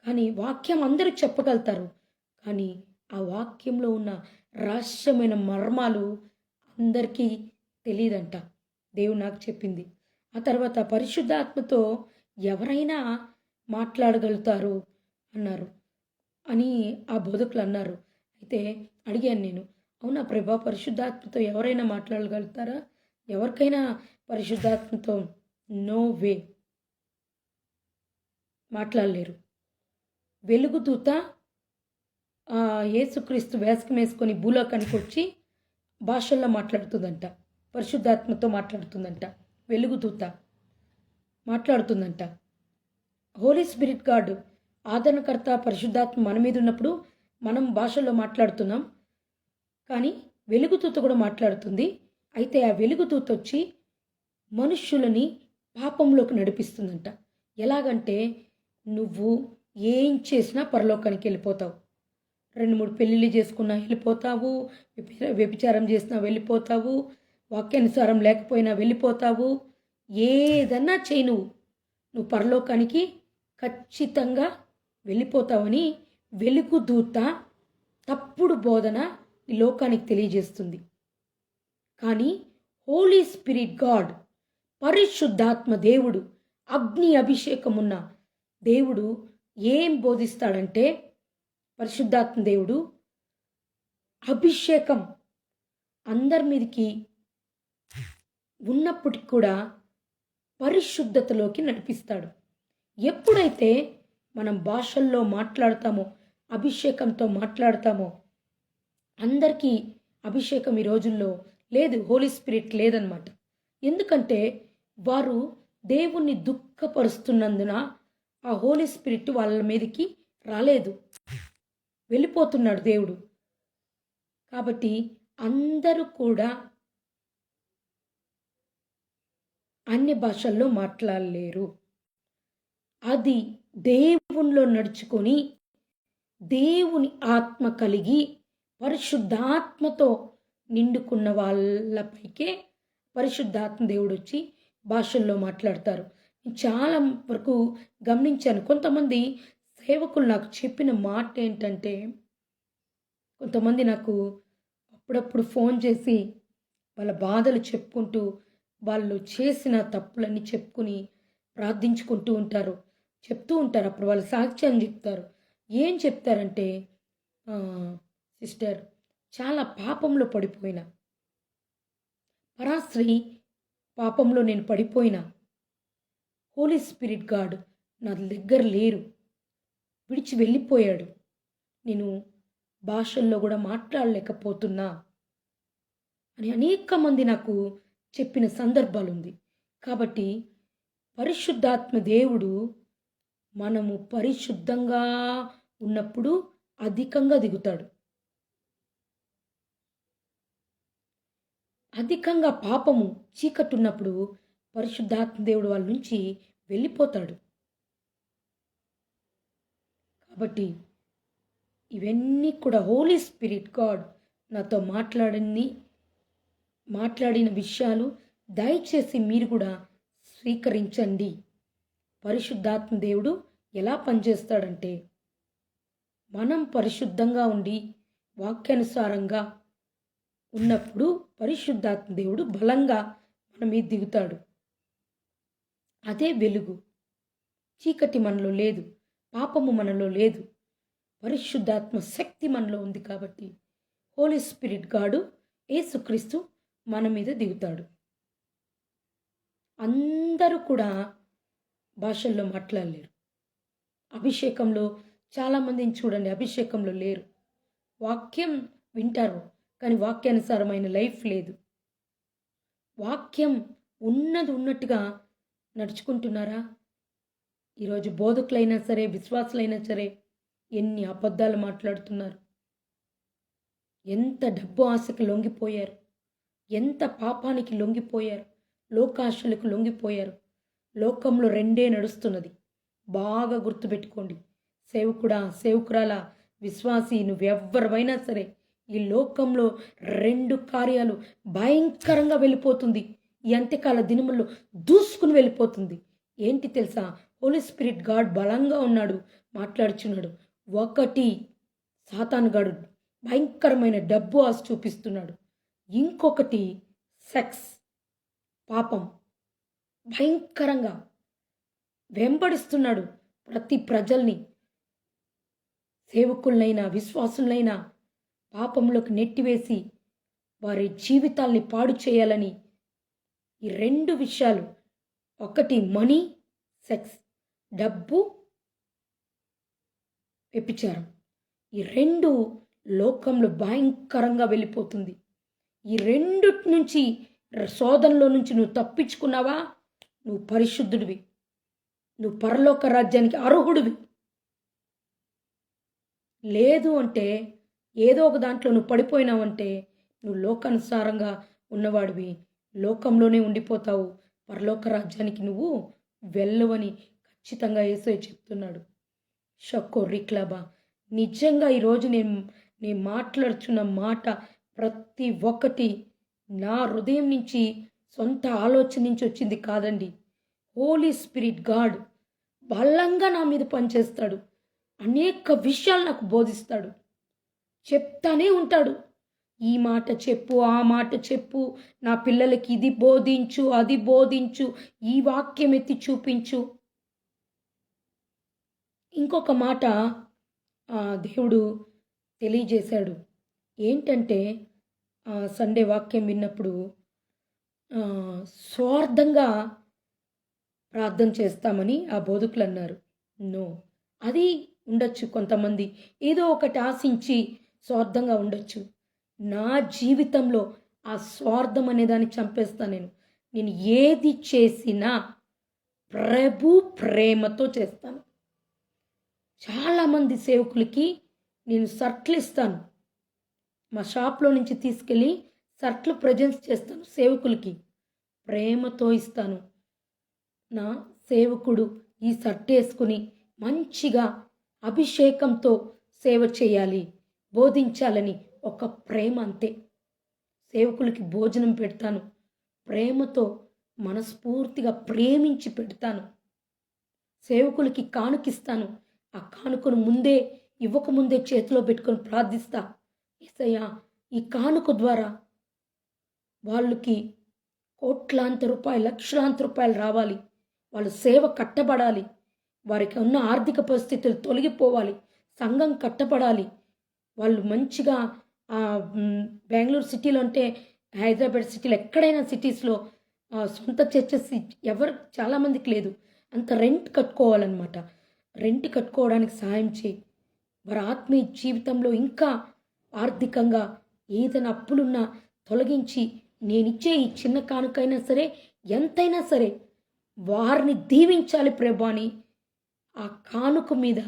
కానీ వాక్యం అందరూ చెప్పగలుగుతారు, కానీ ఆ వాక్యంలో ఉన్న రహస్యమైన మర్మాలు అందరికీ తెలియదంట. దేవుడు నాకు చెప్పింది. ఆ తర్వాత పరిశుద్ధాత్మతో ఎవరైనా మాట్లాడగలుగుతారు అన్నారు అని ఆ బోధకులు అన్నారు. అయితే అడిగాను నేను, అవునా ప్రభా, పరిశుద్ధాత్మతో ఎవరైనా మాట్లాడగలుగుతారా? ఎవరికైనా పరిశుద్ధాత్మతో నో వే, మాట్లాడలేరు. వెలుగుదూత యేసుక్రీస్తు వేషం వేసుకొని భూలోకానికి వచ్చి భాషల్లో మాట్లాడుతుందంట, పరిశుద్ధాత్మతో మాట్లాడుతుందంట, వెలుగుదూత మాట్లాడుతుందంట. హోలీ స్పిరిట్ గాడ్ ఆదరణకర్త పరిశుద్ధాత్మ మన మీద ఉన్నప్పుడు మనం భాషల్లో మాట్లాడుతున్నాం, కానీ వెలుగుదూత కూడా మాట్లాడుతుంది. అయితే ఆ వెలుగుదూత వచ్చి మనుష్యులని పాపంలోకి నడిపిస్తుందంట. ఎలాగంటే నువ్వు ఏం చేసినా పరలోకానికి వెళ్ళిపోతావు, 2-3 పెళ్ళిళ్ళు చేసుకున్నా వెళ్ళిపోతావు, వ్యభిచారం చేసినా వెళ్ళిపోతావు, వాక్యానుసారం లేకపోయినా వెళ్ళిపోతావు, ఏదన్నా చేయి నువ్వు పరలోకానికి ఖచ్చితంగా వెళ్ళిపోతావని వెలుగుదూత తప్పుడు బోధన ఈ లోకానికి తెలియజేస్తుంది. కానీ హోలీ స్పిరిట్ గాడ్, పరిశుద్ధాత్మ దేవుడు, అగ్ని అభిషేకం ఉన్న దేవుడు ఏం బోధిస్తాడంటే, పరిశుద్ధాత్మ దేవుడు అభిషేకం అందరి మీదకి ఉన్నప్పటికి కూడా పరిశుద్ధతలోకి నడిపిస్తాడు. ఎప్పుడైతే మనం భాషల్లో మాట్లాడతామో, అభిషేకంతో మాట్లాడతామో, అందరికీ అభిషేకం ఈ రోజుల్లో లేదు, హోలీ స్పిరిట్ లేదనమాట. ఎందుకంటే వారు దేవుణ్ణి దుఃఖపరుస్తున్నందున ఆ హోలీ స్పిరిట్ వాళ్ళ మీదకి రాలేదు, వెళ్ళిపోతున్నాడు దేవుడు. కాబట్టి అందరూ కూడా అన్య భాషల్లో మాట్లాడలేరు. అది దేవునిలో నడుచుకొని దేవుని ఆత్మ కలిగి పరిశుద్ధాత్మతో నిండుకున్న వాళ్ళపైకే పరిశుద్ధాత్మ దేవుడు వచ్చి భాషల్లో మాట్లాడతారు. చాలా వరకు గమనించాను. కొంతమంది సేవకులు నాకు చెప్పిన మాట ఏంటంటే, కొంతమంది నాకు అప్పుడప్పుడు ఫోన్ చేసి వాళ్ళ బాధలు చెప్పుకుంటూ, వాళ్ళు చేసిన తప్పులన్నీ చెప్పుకుని ప్రార్థించుకుంటూ ఉంటారు, చెప్తూ ఉంటారు. అప్పుడు వాళ్ళ సాక్ష్యాన్ని చెప్తారు. ఏం చెప్తారంటే, సిస్టర్, చాలా పాపంలో పడిపోయినా, పరాశ్రీ పాపంలో నేను పడిపోయినా, హోలీ స్పిరిట్ గాడ్ నా దగ్గర లేరు, విడిచి వెళ్ళిపోయాడు, నేను భాషల్లో కూడా మాట్లాడలేకపోతున్నా అని అనేక మంది నాకు చెప్పిన సందర్భాలు ఉంది. కాబట్టి పరిశుద్ధాత్మ దేవుడు మనము పరిశుద్ధంగా ఉన్నప్పుడు అధికంగా దిగుతాడు. అధికంగా పాపము చీకటి ఉన్నప్పుడు పరిశుద్ధాత్మ దేవుడు వాళ్ళ నుంచి వెళ్ళిపోతాడు. కాబట్టి ఇవన్నీ కూడా హోలీ స్పిరిట్ గాడ్ నాతో మాట్లాడిన విషయాలు దయచేసి మీరు కూడా స్వీకరించండి. పరిశుద్ధాత్మ దేవుడు ఎలా పనిచేస్తాడంటే, మనం పరిశుద్ధంగా ఉండి వాక్యానుసారంగా ఉన్నప్పుడు పరిశుద్ధాత్మ దేవుడు బలంగా మన మీద దిగుతాడు. అదే వెలుగు. చీకటి మనలో లేదు, పాపము మనలో లేదు. పరిశుద్ధాత్మ శక్తి మనలో ఉంది కాబట్టి హోలీ స్పిరిట్ గాడు యేసుక్రీస్తు మన మీద దిగుతాడు. అందరూ కూడా భాషల్లో మాట్లాడలేరు. అభిషేకంలో చాలామందిని చూడండి, అభిషేకంలో లేరు. వాక్యం వింటారు కానీ వాక్యానుసారమైన లైఫ్ లేదు. వాక్యం ఉన్నది ఉన్నట్టుగా నడుచుకుంటున్నారా? ఈరోజు బోధకులైనా సరే, విశ్వాసులైనా సరే ఎన్ని అబద్ధాలు మాట్లాడుతున్నారు. ఎంత డబ్బు ఆశకు లొంగిపోయారు, ఎంత పాపానికి లొంగిపోయారు, లోకాశలకు లొంగిపోయారు. లోకంలో రెండే నడుస్తున్నది. బాగా గుర్తుపెట్టుకోండి. సేవకుడా, సేవకురాలా, విశ్వాసి, నువ్వెవ్వరైనా సరే, ఈ లోకంలో రెండు కార్యాలు భయంకరంగా వెళ్ళిపోతుంది. ఈ అంత్యకాల దినముల్లో దూసుకుని వెళ్ళిపోతుంది. ఏంటి తెలుసా? హోలీ స్పిరిట్ గాడ్ బలంగా ఉన్నాడు, మాట్లాడుచున్నాడు. ఒకటి, సాతాను గాడు భయంకరమైన డబ్బు ఆశ చూపిస్తున్నాడు. ఇంకొకటి సెక్స్, పాపం భయంకరంగా వెంబడిస్తున్నాడు ప్రతి ప్రజల్ని. సేవకులనైనా విశ్వాసులైనా పాపంలోకి నెట్టివేసి వారి జీవితాల్ని పాడు చేయాలని ఈ రెండు విషయాలు, ఒకటి మనీ, సెక్స్, డబ్బు, వ్యభిచారం, ఈ రెండు లోకంలో భయంకరంగా వెళ్ళిపోతుంది. ఈ రెండు నుంచి, శోధనలో నుంచి నువ్వు తప్పించుకున్నావా, నువ్వు పరిశుద్ధుడివి, నువ్వు పరలోక రాజ్యానికి అర్హుడివి. లేదు అంటే, ఏదో ఒక దాంట్లో నువ్వు పడిపోయినావంటే నువ్వు లోకానుసారంగా ఉన్నవాడివి, లోకంలోనే ఉండిపోతావు. పరలోక రాజ్యానికి నువ్వు వెళ్ళవని ఖచ్చితంగా యేసయ్య చెప్తున్నాడు. షక్కో రిక్లాబా, నిజంగా ఈరోజు నేను మాట్లాడుచున్న మాట ప్రతి ఒక్కటి నా హృదయం నుంచి, సొంత ఆలోచన నుంచి వచ్చింది కాదండి. హోలీ స్పిరిట్ గాడ్ బలంగా నా మీద పనిచేస్తాడు. అనేక విషయాలు నాకు బోధిస్తాడు, చెప్తానే ఉంటాడు. ఈ మాట చెప్పు, ఆ మాట చెప్పు, నా పిల్లలకి ఇది బోధించు, అది బోధించు, ఈ వాక్యం ఎత్తి చూపించు. ఇంకొక మాట దేవుడు తెలియజేశాడు. ఏంటంటే, సండే వాక్యం విన్నప్పుడు స్వార్థంగా ప్రార్థన చేస్తామని ఆ బోధకులు అన్నారు. నో, అది ఉండొచ్చు. కొంతమంది ఏదో ఒకటి ఆశించి స్వార్థంగా ఉండొచ్చు. నా జీవితంలో ఆ స్వార్థం అనేదాన్ని చంపేస్తాను. నేను ఏది చేసినా ప్రభు ప్రేమతో చేస్తాను. చాలామంది సేవకులకి నేను షర్ట్లు ఇస్తాను. మా షాప్లో నుంచి తీసుకెళ్ళి షర్ట్లు ప్రజెంట్ చేస్తాను. సేవకులకి ప్రేమతో ఇస్తాను. నా సేవకుడు ఈ షర్ట్ వేసుకుని మంచిగా అభిషేకంతో సేవ చేయాలి, బోధించాలని ఒక ప్రేమ, అంతే. సేవకులకి భోజనం పెడతాను, ప్రేమతో మనస్ఫూర్తిగా ప్రేమించి పెడతాను. సేవకులకి కానుకిస్తాను. ఆ కానుకను ఇవ్వకముందే చేతిలో పెట్టుకొని ప్రార్థిస్తా, యేసయ్యా ఈ కానుక ద్వారా వాళ్ళకి కోట్లాంత రూపాయలు, లక్షలాంత రూపాయలు రావాలి, వాళ్ళ సేవ కట్టబడాలి, వారికి ఉన్న ఆర్థిక పరిస్థితులు తొలగిపోవాలి, సంఘం కట్టబడాలి, వాళ్ళు మంచిగా బెంగళూరు సిటీలో అంటే, హైదరాబాద్ సిటీలో, ఎక్కడైనా సిటీస్లో సొంత చర్చెస్ చాలామందికి లేదు. అంత రెంట్ కట్టుకోవాలన్నమాట. రెంట్ కట్టుకోవడానికి సాయం చేయి. వారి ఆత్మీయ జీవితంలో ఇంకా ఆర్థికంగా ఏదైనా అప్పులున్నా తొలగించి, నేనిచ్చే ఈ చిన్న కానుకైనా సరే, ఎంతైనా సరే వారిని దీవించాలి ప్రభా అని ఆ కానుక మీద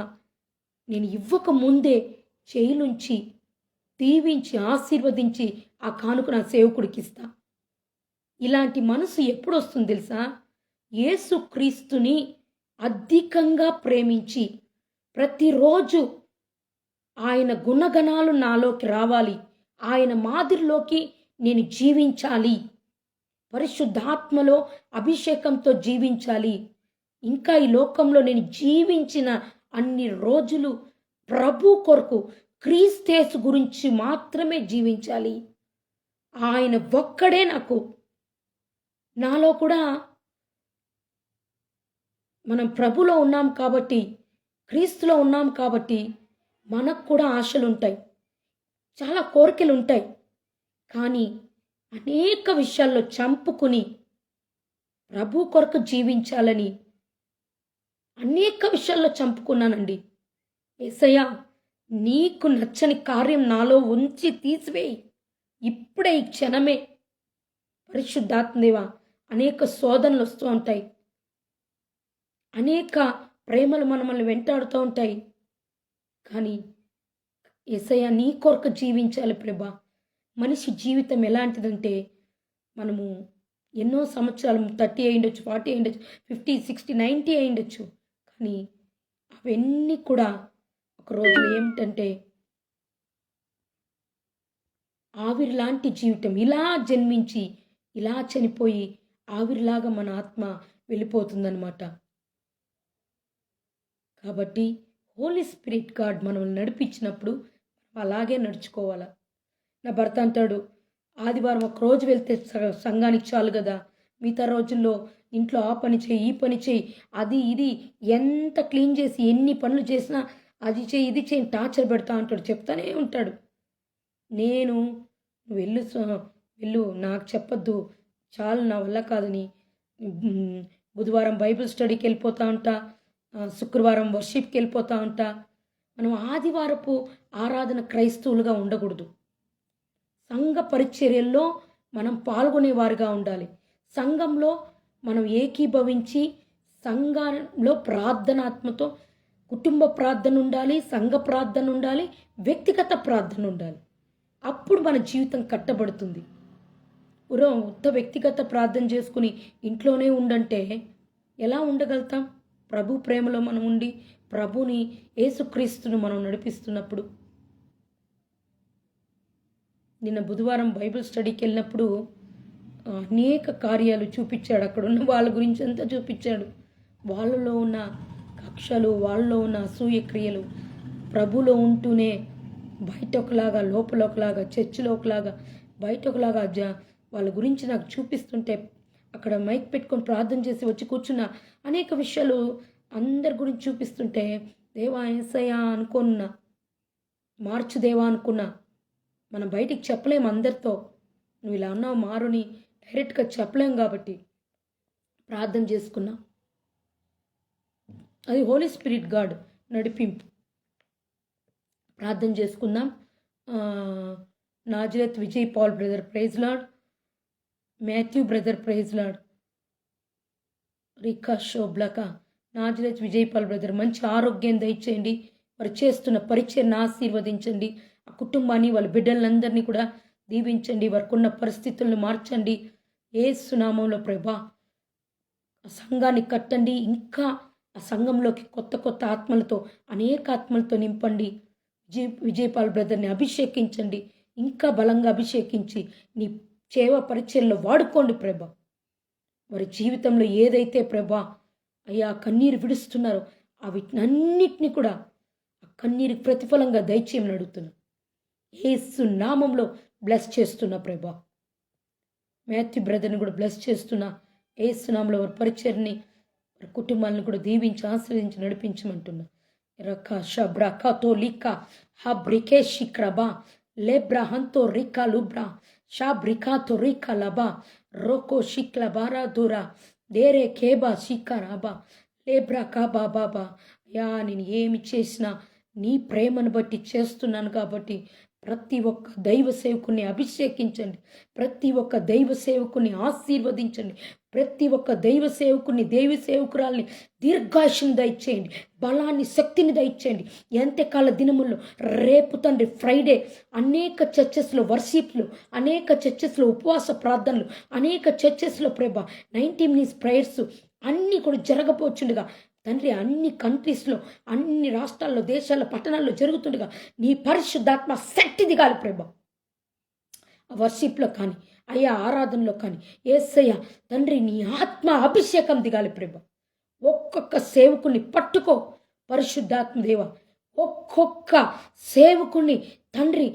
నేను ఇవ్వక ముందే చేయిలుంచి దీవించి ఆశీర్వదించి ఆ కానుక నా సేవకుడికి ఇస్తా. ఇలాంటి మనసు ఎప్పుడు వస్తుంది తెలుసా? యేసుక్రీస్తుని అధికంగా ప్రేమించి ప్రతిరోజు ఆయన గుణగణాలు నాలోకి రావాలి, ఆయన మాదిరిలోకి నేను జీవించాలి, పరిశుద్ధాత్మలో అభిషేకంతో జీవించాలి. ఇంకా ఈ లోకంలో నేను జీవించిన అన్ని రోజులు ప్రభు కొరకు క్రీస్తు గురించి మాత్రమే జీవించాలి. ఆయన ఒక్కడే నాలో కూడా మనం ప్రభులో ఉన్నాం కాబట్టి, క్రీస్తులో ఉన్నాం కాబట్టి మనకు కూడా ఆశలు ఉంటాయి, చాలా కోరికలు ఉంటాయి. కానీ అనేక విషయాల్లో చంపుకుని ప్రభు కొరకు జీవించాలని అనేక విషయాల్లో చంపుకున్నానండి. యేసయ్యా, నీకు నచ్చని కార్యం నాలో ఉంచి తీసివేయి ఇప్పుడే, ఈ క్షణమే. పరిశుద్ధాత్మదేవా, అనేక శోధనలు వస్తూ ఉంటాయి, అనేక ప్రేమలు మనల్ని వెంటాడుతూ ఉంటాయి. కానీ యేసయ్యా, నీ కొరకు జీవించాలి ప్రభా. మనిషి జీవితం ఎలాంటిదంటే, మనము ఎన్నో సంవత్సరాలు 30 అయ్యుండొచ్చు, 40 అయ్యుండొచ్చు, 50, 60, 90 అయ్యుండొచ్చు. కానీ అవన్నీ కూడా ఒక రోజులో ఏమిటంటే ఆవిరిలాంటి జీవితం. ఇలా జన్మించి ఇలా చనిపోయి ఆవిరిలాగా మన ఆత్మ వెళ్ళిపోతుందన్నమాట. కాబట్టి హోలీ స్పిరిట్ గాడ్ మనల్ని నడిపించినప్పుడు అలాగే నడుచుకోవాలా. నా భర్త అంటాడు, ఆదివారం ఒక రోజు వెళ్తే సంఘానికి చాలు కదా, మిగతా రోజుల్లో ఇంట్లో ఆ పని చేయి, ఈ పని చేయి, అది ఇది ఎంత క్లీన్ చేసి ఎన్ని పనులు చేసినా అది చేయి ఇది చేయి టార్చర్ పెడతా అంటాడు, చెప్తానే ఉంటాడు. నేను వెళ్ళు నాకు చెప్పొద్దు, చాలు నా వల్ల కాదని బుధవారం బైబిల్ స్టడీకి వెళ్ళిపోతా ఉంటా, శుక్రవారం వర్షిప్కి వెళ్ళిపోతా ఉంటా. మనం ఆదివారపు ఆరాధన క్రైస్తవులుగా ఉండకూడదు. సంఘ పరిచర్యల్లో మనం పాల్గొనేవారుగా ఉండాలి. సంఘంలో మనం ఏకీభవించి సంఘంలో ప్రార్థనాత్మతో కుటుంబ ప్రార్థన ఉండాలి, సంఘ ప్రార్థన ఉండాలి, వ్యక్తిగత ప్రార్థన ఉండాలి. అప్పుడు మన జీవితం కట్టబడుతుంది. ఉత్త వ్యక్తిగత ప్రార్థన చేసుకుని ఇంట్లోనే ఉండంటే ఎలా ఉండగలుగుతాం? ప్రభు ప్రేమలో మనం ఉండి ప్రభుని యేసుక్రీస్తును మనం నడిపిస్తున్నప్పుడు. నిన్న బుధవారం బైబిల్ స్టడీకి వెళ్ళినప్పుడు అనేక కార్యాలు చూపించాడు. అక్కడ ఉన్న వాళ్ళ గురించి అంతా చూపించాడు. వాళ్ళలో ఉన్న కక్షలు, వాళ్ళలో ఉన్న అసూయ క్రియలు, ప్రభులో ఉంటూనే బయట ఒకలాగా, లోపల ఒకలాగా, చర్చిలో ఒకలాగా, బయట ఒకలాగా వాళ్ళ గురించి నాకు చూపిస్తుంటే అక్కడ మైక్ పెట్టుకొని ప్రార్థన చేసి వచ్చి కూర్చున్న అనేక విషయాలు అందరి గురించి చూపిస్తుంటే దేవా యేసయ్యా అనుకున్నా, మార్చు దేవా అనుకున్నా. మనం బయటికి చెప్పలేము అందరితో, నువ్వు ఇలా అన్నావు మారుని డైరెక్ట్గా చెప్పలేం కాబట్టి ప్రార్థన చేసుకున్నా. అది హోలీ స్పిరిట్ గాడ్ నడిపింపు. ప్రార్థన చేసుకుందాం. Nazareth Vijay Paul brother praise Lord, Matthew brother praise Lord, రికా శోబ్లక, నాజరేత్ విజయ్ పాల్ బ్రదర్ మంచి ఆరోగ్యం దయచేయండి. వారు చేస్తున్న పరిచయను ఆశీర్వదించండి. ఆ కుటుంబాన్ని, వాళ్ళ బిడ్డలందరినీ కూడా దీవించండి. వారికి ఉన్న పరిస్థితులను మార్చండి యేసు నామములో ప్రభా. ఆ సంఘాన్ని కట్టండి. ఇంకా ఆ సంఘంలోకి కొత్త కొత్త ఆత్మలతో, అనేక ఆత్మలతో నింపండి. విజయపాల్ బ్రదర్ని అభిషేకించండి. ఇంకా బలంగా అభిషేకించి నీ సేవ పరిచయంలో వాడుకోండి ప్రభా. వారి జీవితంలో ఏదైతే ప్రభా అయ్యా కన్నీరు విడుస్తున్నారో అన్నిటినీ కూడా ఆ కన్నీరికి ప్రతిఫలంగా దయచేయమని అడుగుతున్నా. యేసు నామంలో బ్లెస్ చేస్తున్నా ప్రభా. మాథ్యూ బ్రదర్ని కూడా బ్లెస్ చేస్తున్నా. యేసు నామంలో వారి పరిచర్ని, వారి కుటుంబాలను కూడా దీవించి ఆశ్రయించి నడిపించమంటున్నా. రకా షబ్రా కతో లికా హబ్రికే షిక్రబా లేబ్రా హంతో రికా లుబ్రా షాబ్రికాతో రికా లబా రోకో షిక్ల బారా దూరా దేరే కేబా షిక్కరాబా లేబ్రా కాబా బాబా. యా నేను ఏమి చేసినా నీ ప్రేమను బట్టి చేస్తున్నాను కాబట్టి ప్రతి ఒక్క దైవ సేవకుని అభిషేకించండి. ప్రతి ఒక్క దైవ సేవకుని ఆశీర్వదించండి. ప్రతి ఒక్క దైవ సేవకుని, దైవ సేవకురాల్ని దీర్ఘాయుష్ను దయచేయండి, బలాన్ని, శక్తిని దయచేయండి. ఎంతకాల దినముల్లో రేపు తండ్రి ఫ్రైడే అనేక చర్చెస్లో వర్షిప్లు, అనేక చర్చెస్లో ఉపవాస ప్రార్థనలు, అనేక చర్చెస్లో ప్రభా 90 minutes ప్రేయర్స్ అన్నీ కూడా జరగబోచుండగా తండ్రి అన్ని కంట్రీస్లో, అన్ని రాష్ట్రాల్లో, దేశాల్లో, పట్టణాల్లో జరుగుతుండగా నీ పరిశుద్ధాత్మ శక్తి దిగాలి ప్రభా. వర్షిప్లో కానీ, అయ్యా ఆరాధనలో కానీ యేసయ్య తండ్రి నీ ఆత్మ అభిషేకం దిగాలి ప్రభా. ఒక్కొక్క సేవకుని పట్టుకో పరిశుద్ధాత్మ దేవ. ఒక్కొక్క సేవకుని తండ్రి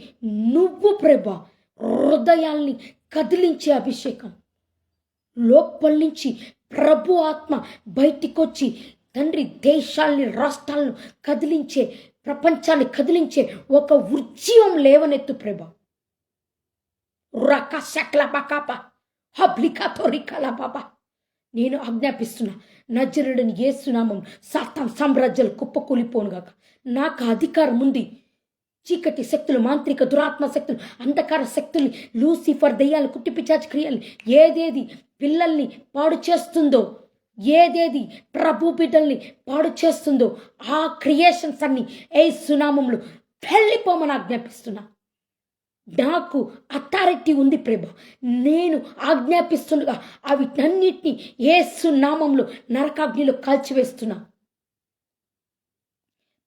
నువ్వు ప్రభా హృదయాల్ని కదిలించే అభిషేకం, లోపల నుంచి ప్రభు ఆత్మ బయటికొచ్చి తండ్రి దేశాల్ని రాష్ట్రాలను కదిలించే, ప్రపంచాన్ని కదిలించే ఒక ఉద్యమం లేవనెత్తు ప్రభా. బాబా నేను ఆజ్ఞాపిస్తున్నా, నజరుడని యేసు నామం సాతాను సామ్రాజ్యాలు కుప్పకూలిపోనుగాక. నాకు అధికారం ఉంది. చీకటి శక్తులు, మాంత్రిక దురాత్మ శక్తులు, అంధకార శక్తుల్ని, లూసిఫర్ దెయ్యాలు, కుట్టిపిచాచి క్రియలు, ఏదేది పిల్లల్ని పాడు చేస్తుందో, ఏదేది ప్రభు బిడ్డల్ని పాడు చేస్తుందో ఆ క్రియేషన్స్ అన్ని యేసు నామములో వెళ్ళిపోమని ఆజ్ఞాపిస్తున్నా. నాకు అథారిటీ ఉంది ప్రభా. నేను ఆజ్ఞాపిస్తుండగా అవి అన్నిటినీ యేసు నామంలో నరకాగ్నిలో కాల్చివేస్తున్నా.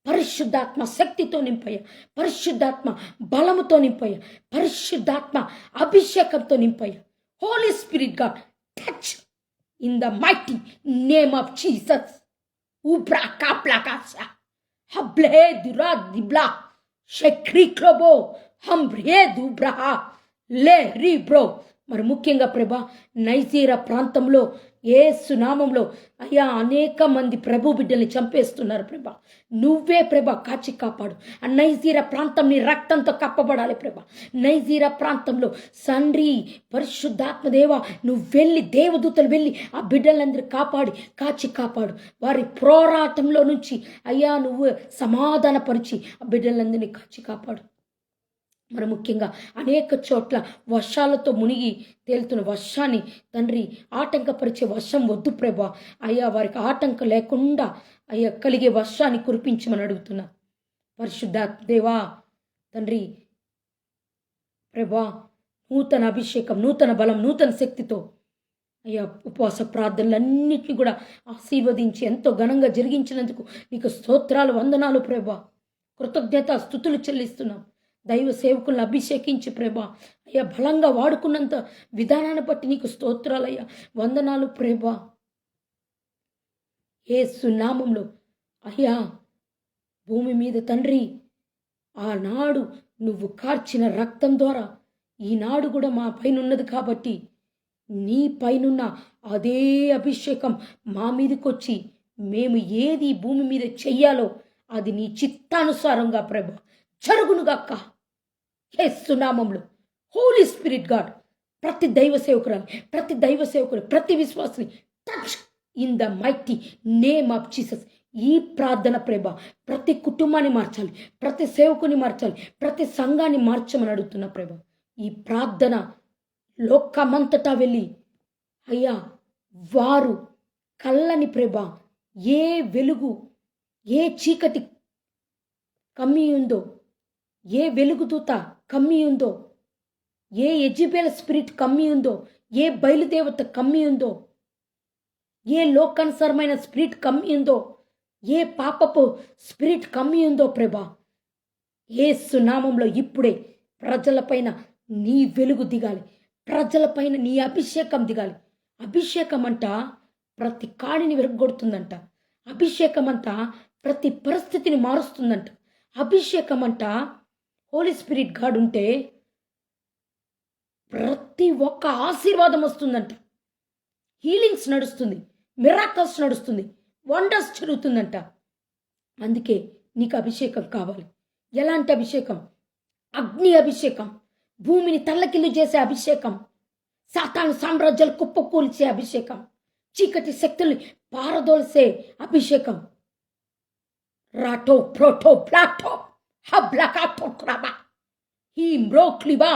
పరిశుద్ధాత్మ శక్తితో నింపయ్యా, పరిశుద్ధాత్మ బలముతో నింపయ్యా, పరిశుద్ధాత్మ అభిషేకంతో నింపయ్యా. Holy Spirit God touch in the mighty name of Jesus. ఉబ్రా కాప్లాకాసా హబ్లే దురా దిబ్లా షెక్రిక్లోబో హంబ్రే దుబ్రహా లే రీ బ్రో. మరి ముఖ్యంగా ప్రభా నైజీరియా ప్రాంతంలో యేసు నామంలో అయ్యా అనేక మంది ప్రభు బిడ్డల్ని చంపేస్తున్నారు ప్రభా. నువ్వే ప్రభా కాచి కాపాడు. ఆ నైజీరియా ప్రాంతం నీ రక్తంతో కప్పబడాలి ప్రభా. నైజీరియా ప్రాంతంలో సండ్రి పరిశుద్ధాత్మదేవ నువ్వు వెళ్ళి, దేవదూతలు వెళ్ళి ఆ బిడ్డలందరూ కాపాడి కాచి కాపాడు. వారి పోరాటంలో నుంచి అయ్యా నువ్వు సమాధానపరిచి ఆ బిడ్డలందరినీ కాచి కాపాడు. మరి ముఖ్యంగా అనేక చోట్ల వర్షాలతో మునిగి తేలుతున్న వర్షాన్ని తండ్రి ఆటంకపరిచే వర్షం వద్దు ప్రభా. అయ్యా వారికి ఆటంకం లేకుండా అయ్యా కలిగే వర్షాన్ని కురిపించమని అడుగుతున్నా. పరిశుద్ధాత్మ దేవా తండ్రి ప్రభా నూతన అభిషేకం, నూతన బలం, నూతన శక్తితో అయ్యా ఉపవాస ప్రార్థనలన్నింటినీ కూడా ఆశీర్వదించి ఎంతో ఘనంగా జరిగించినందుకు నీకు స్తోత్రాలు, వందనాలు ప్రభా. కృతజ్ఞత స్తుతులు చెల్లిస్తున్నాం. దైవ సేవకులను అభిషేకించి ప్రభా అయ్యా బలంగా వాడుకున్నంత విధానాన్ని బట్టి నీకు స్తోత్రాలయ్యా, వందనాలు ప్రభా. యేసు నామంలో అయ్యా భూమి మీద తండ్రి ఆనాడు నువ్వు కార్చిన రక్తం ద్వారా ఈనాడు కూడా మా పైన ఉన్నది కాబట్టి నీ పైనున్న అదే అభిషేకం మా మీదకొచ్చి మేము ఏది భూమి మీద చెయ్యాలో అది నీ చిత్తానుసారంగా ప్రభా జరుగునుగాక. యేసు నామములో హోలీ స్పిరిట్ గాడ్ ప్రతి దైవ సేవకురాలు, ప్రతి దైవ సేవకులు, ప్రతి విశ్వాసిని touch in the mighty name of Jesus. ఈ ప్రార్థన ప్రభా ప్రతి కుటుంబాన్ని మార్చాలి, ప్రతి సేవకుని మార్చాలి, ప్రతి సంఘాన్ని మార్చమని అడుగుతున్నా ప్రభా. ఈ ప్రార్థన లోకమంతటా వెళ్ళి అయ్యా వారు కళ్ళని ప్రభా ఏ వెలుగు, ఏ చీకటి కమ్మి ఉందో, ఏ వెలుగుదూత కమ్మి ఉందో, ఏ యెజబెల్ స్పిరిట్ కమ్మి ఉందో, ఏ బయలుదేవత కమ్మి ఉందో, ఏ లోకానుసారమైన స్పిరిట్ కమ్మి ఉందో, ఏ పాపపు స్పిరిట్ కమ్మి ఉందో ప్రభా యేసు నామంలో ఇప్పుడే ప్రజలపైన నీ వెలుగు దిగాలి, ప్రజలపైన నీ అభిషేకం దిగాలి. అభిషేకం అంట ప్రతి కాడిని విరగొడుతుందంట. అభిషేకం అంట ప్రతి పరిస్థితిని మారుస్తుందంట. అభిషేకం అంట హోలీ స్పిరిట్ గాడ్ ఉంటే ప్రతి ఒక్క ఆశీర్వాదం వస్తుందంట. హీలింగ్స్ నడుస్తుంది, మిరాకల్స్ నడుస్తుంది, వండర్స్ జరుగుతుందంట. అందుకే నీకు అభిషేకం కావాలి. ఎలాంటి అభిషేకం? అగ్ని అభిషేకం, భూమిని తల్లకిల్లు చేసే అభిషేకం, సాతాను సామ్రాజ్యాలు కుప్పకూల్చే అభిషేకం, చీకటి శక్తుల్ని పారదోల్సే అభిషేకం. రాటో ప్రోటో ప్లాటో హబ్లకాటో క్రబా ఈ మ్రోక్లిబా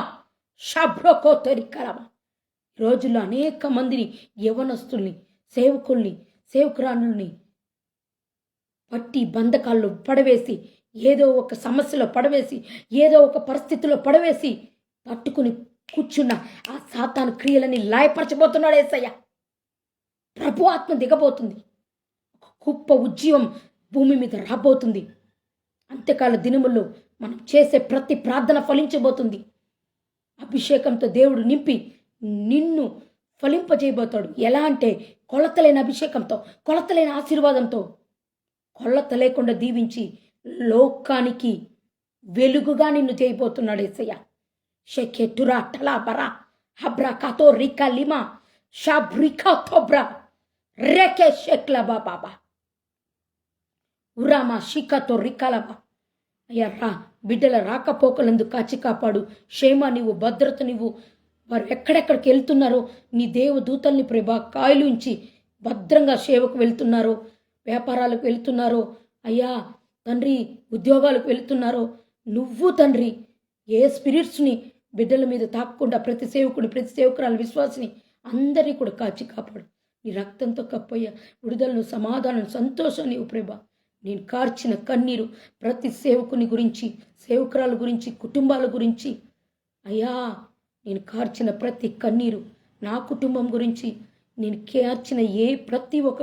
షబ్రోకో తెరికరబా. రోజుల్లో అనేక మందిని, యవనస్తుల్ని, సేవకుల్ని, సేవకురాణుల్ని పట్టి బంధకాల్లో పడవేసి, ఏదో ఒక సమస్యలో పడవేసి, ఏదో ఒక పరిస్థితిలో పడవేసి పట్టుకుని కూర్చున్న ఆ సాతాను క్రియలని లాయపరచబోతున్నాడు యేసయ్య. ప్రభు ఆత్మ దిగబోతుంది. ఒక గొప్ప ఉద్యమం భూమి మీద రాబోతుంది. అంత్యకాల దినముల్లో మనం చేసే ప్రతి ప్రార్థన ఫలించబోతుంది. అభిషేకంతో దేవుడు నింపి నిన్ను ఫలింపజేయబోతాడు. ఎలా అంటే కొలతలేని అభిషేకంతో, కొలతలేని ఆశీర్వాదంతో, కొలత లేకుండా దీవించి లోకానికి వెలుగుగా నిన్ను చేయబోతున్నాడు యేసయ్య. షెకెటురా టలాబరా హబ్రా కతో రికా లిమా షాబ్రికా తోబ్రా రేకే షెక్లా బాబా ఉరామా షికాతో రికాలబా. అయ్యా బిడ్డల రాకపోకలందు కాచి కాపాడు. క్షేమ నీవు, భద్రత నీవు. వారు ఎక్కడెక్కడికి వెళ్తున్నారో నీ దేవదూతల్ని ప్రభా కాయలు ఉంచి భద్రంగా సేవకు వెళ్తున్నారో, వ్యాపారాలకు వెళ్తున్నారో, అయ్యా తండ్రి ఉద్యోగాలకు వెళ్తున్నారో, నువ్వు తండ్రి ఏ స్పిరిట్స్ని బిడ్డల మీద తాకకుండా ప్రతి సేవకుని, ప్రతి సేవకురాలు, విశ్వాసిని అందరినీ కూడా కాచి కాపాడు. నీ రక్తంతో కప్పయ్యా విడుదలను, సమాధానం, సంతోషం నీవు ప్రభా. నేను కార్చిన కన్నీరు ప్రతి సేవకుని గురించి, సేవకురాల గురించి, కుటుంబాల గురించి అయ్యా నేను కార్చిన ప్రతి కన్నీరు నా కుటుంబం గురించి, నేను కార్చిన ప్రతి ఒక్క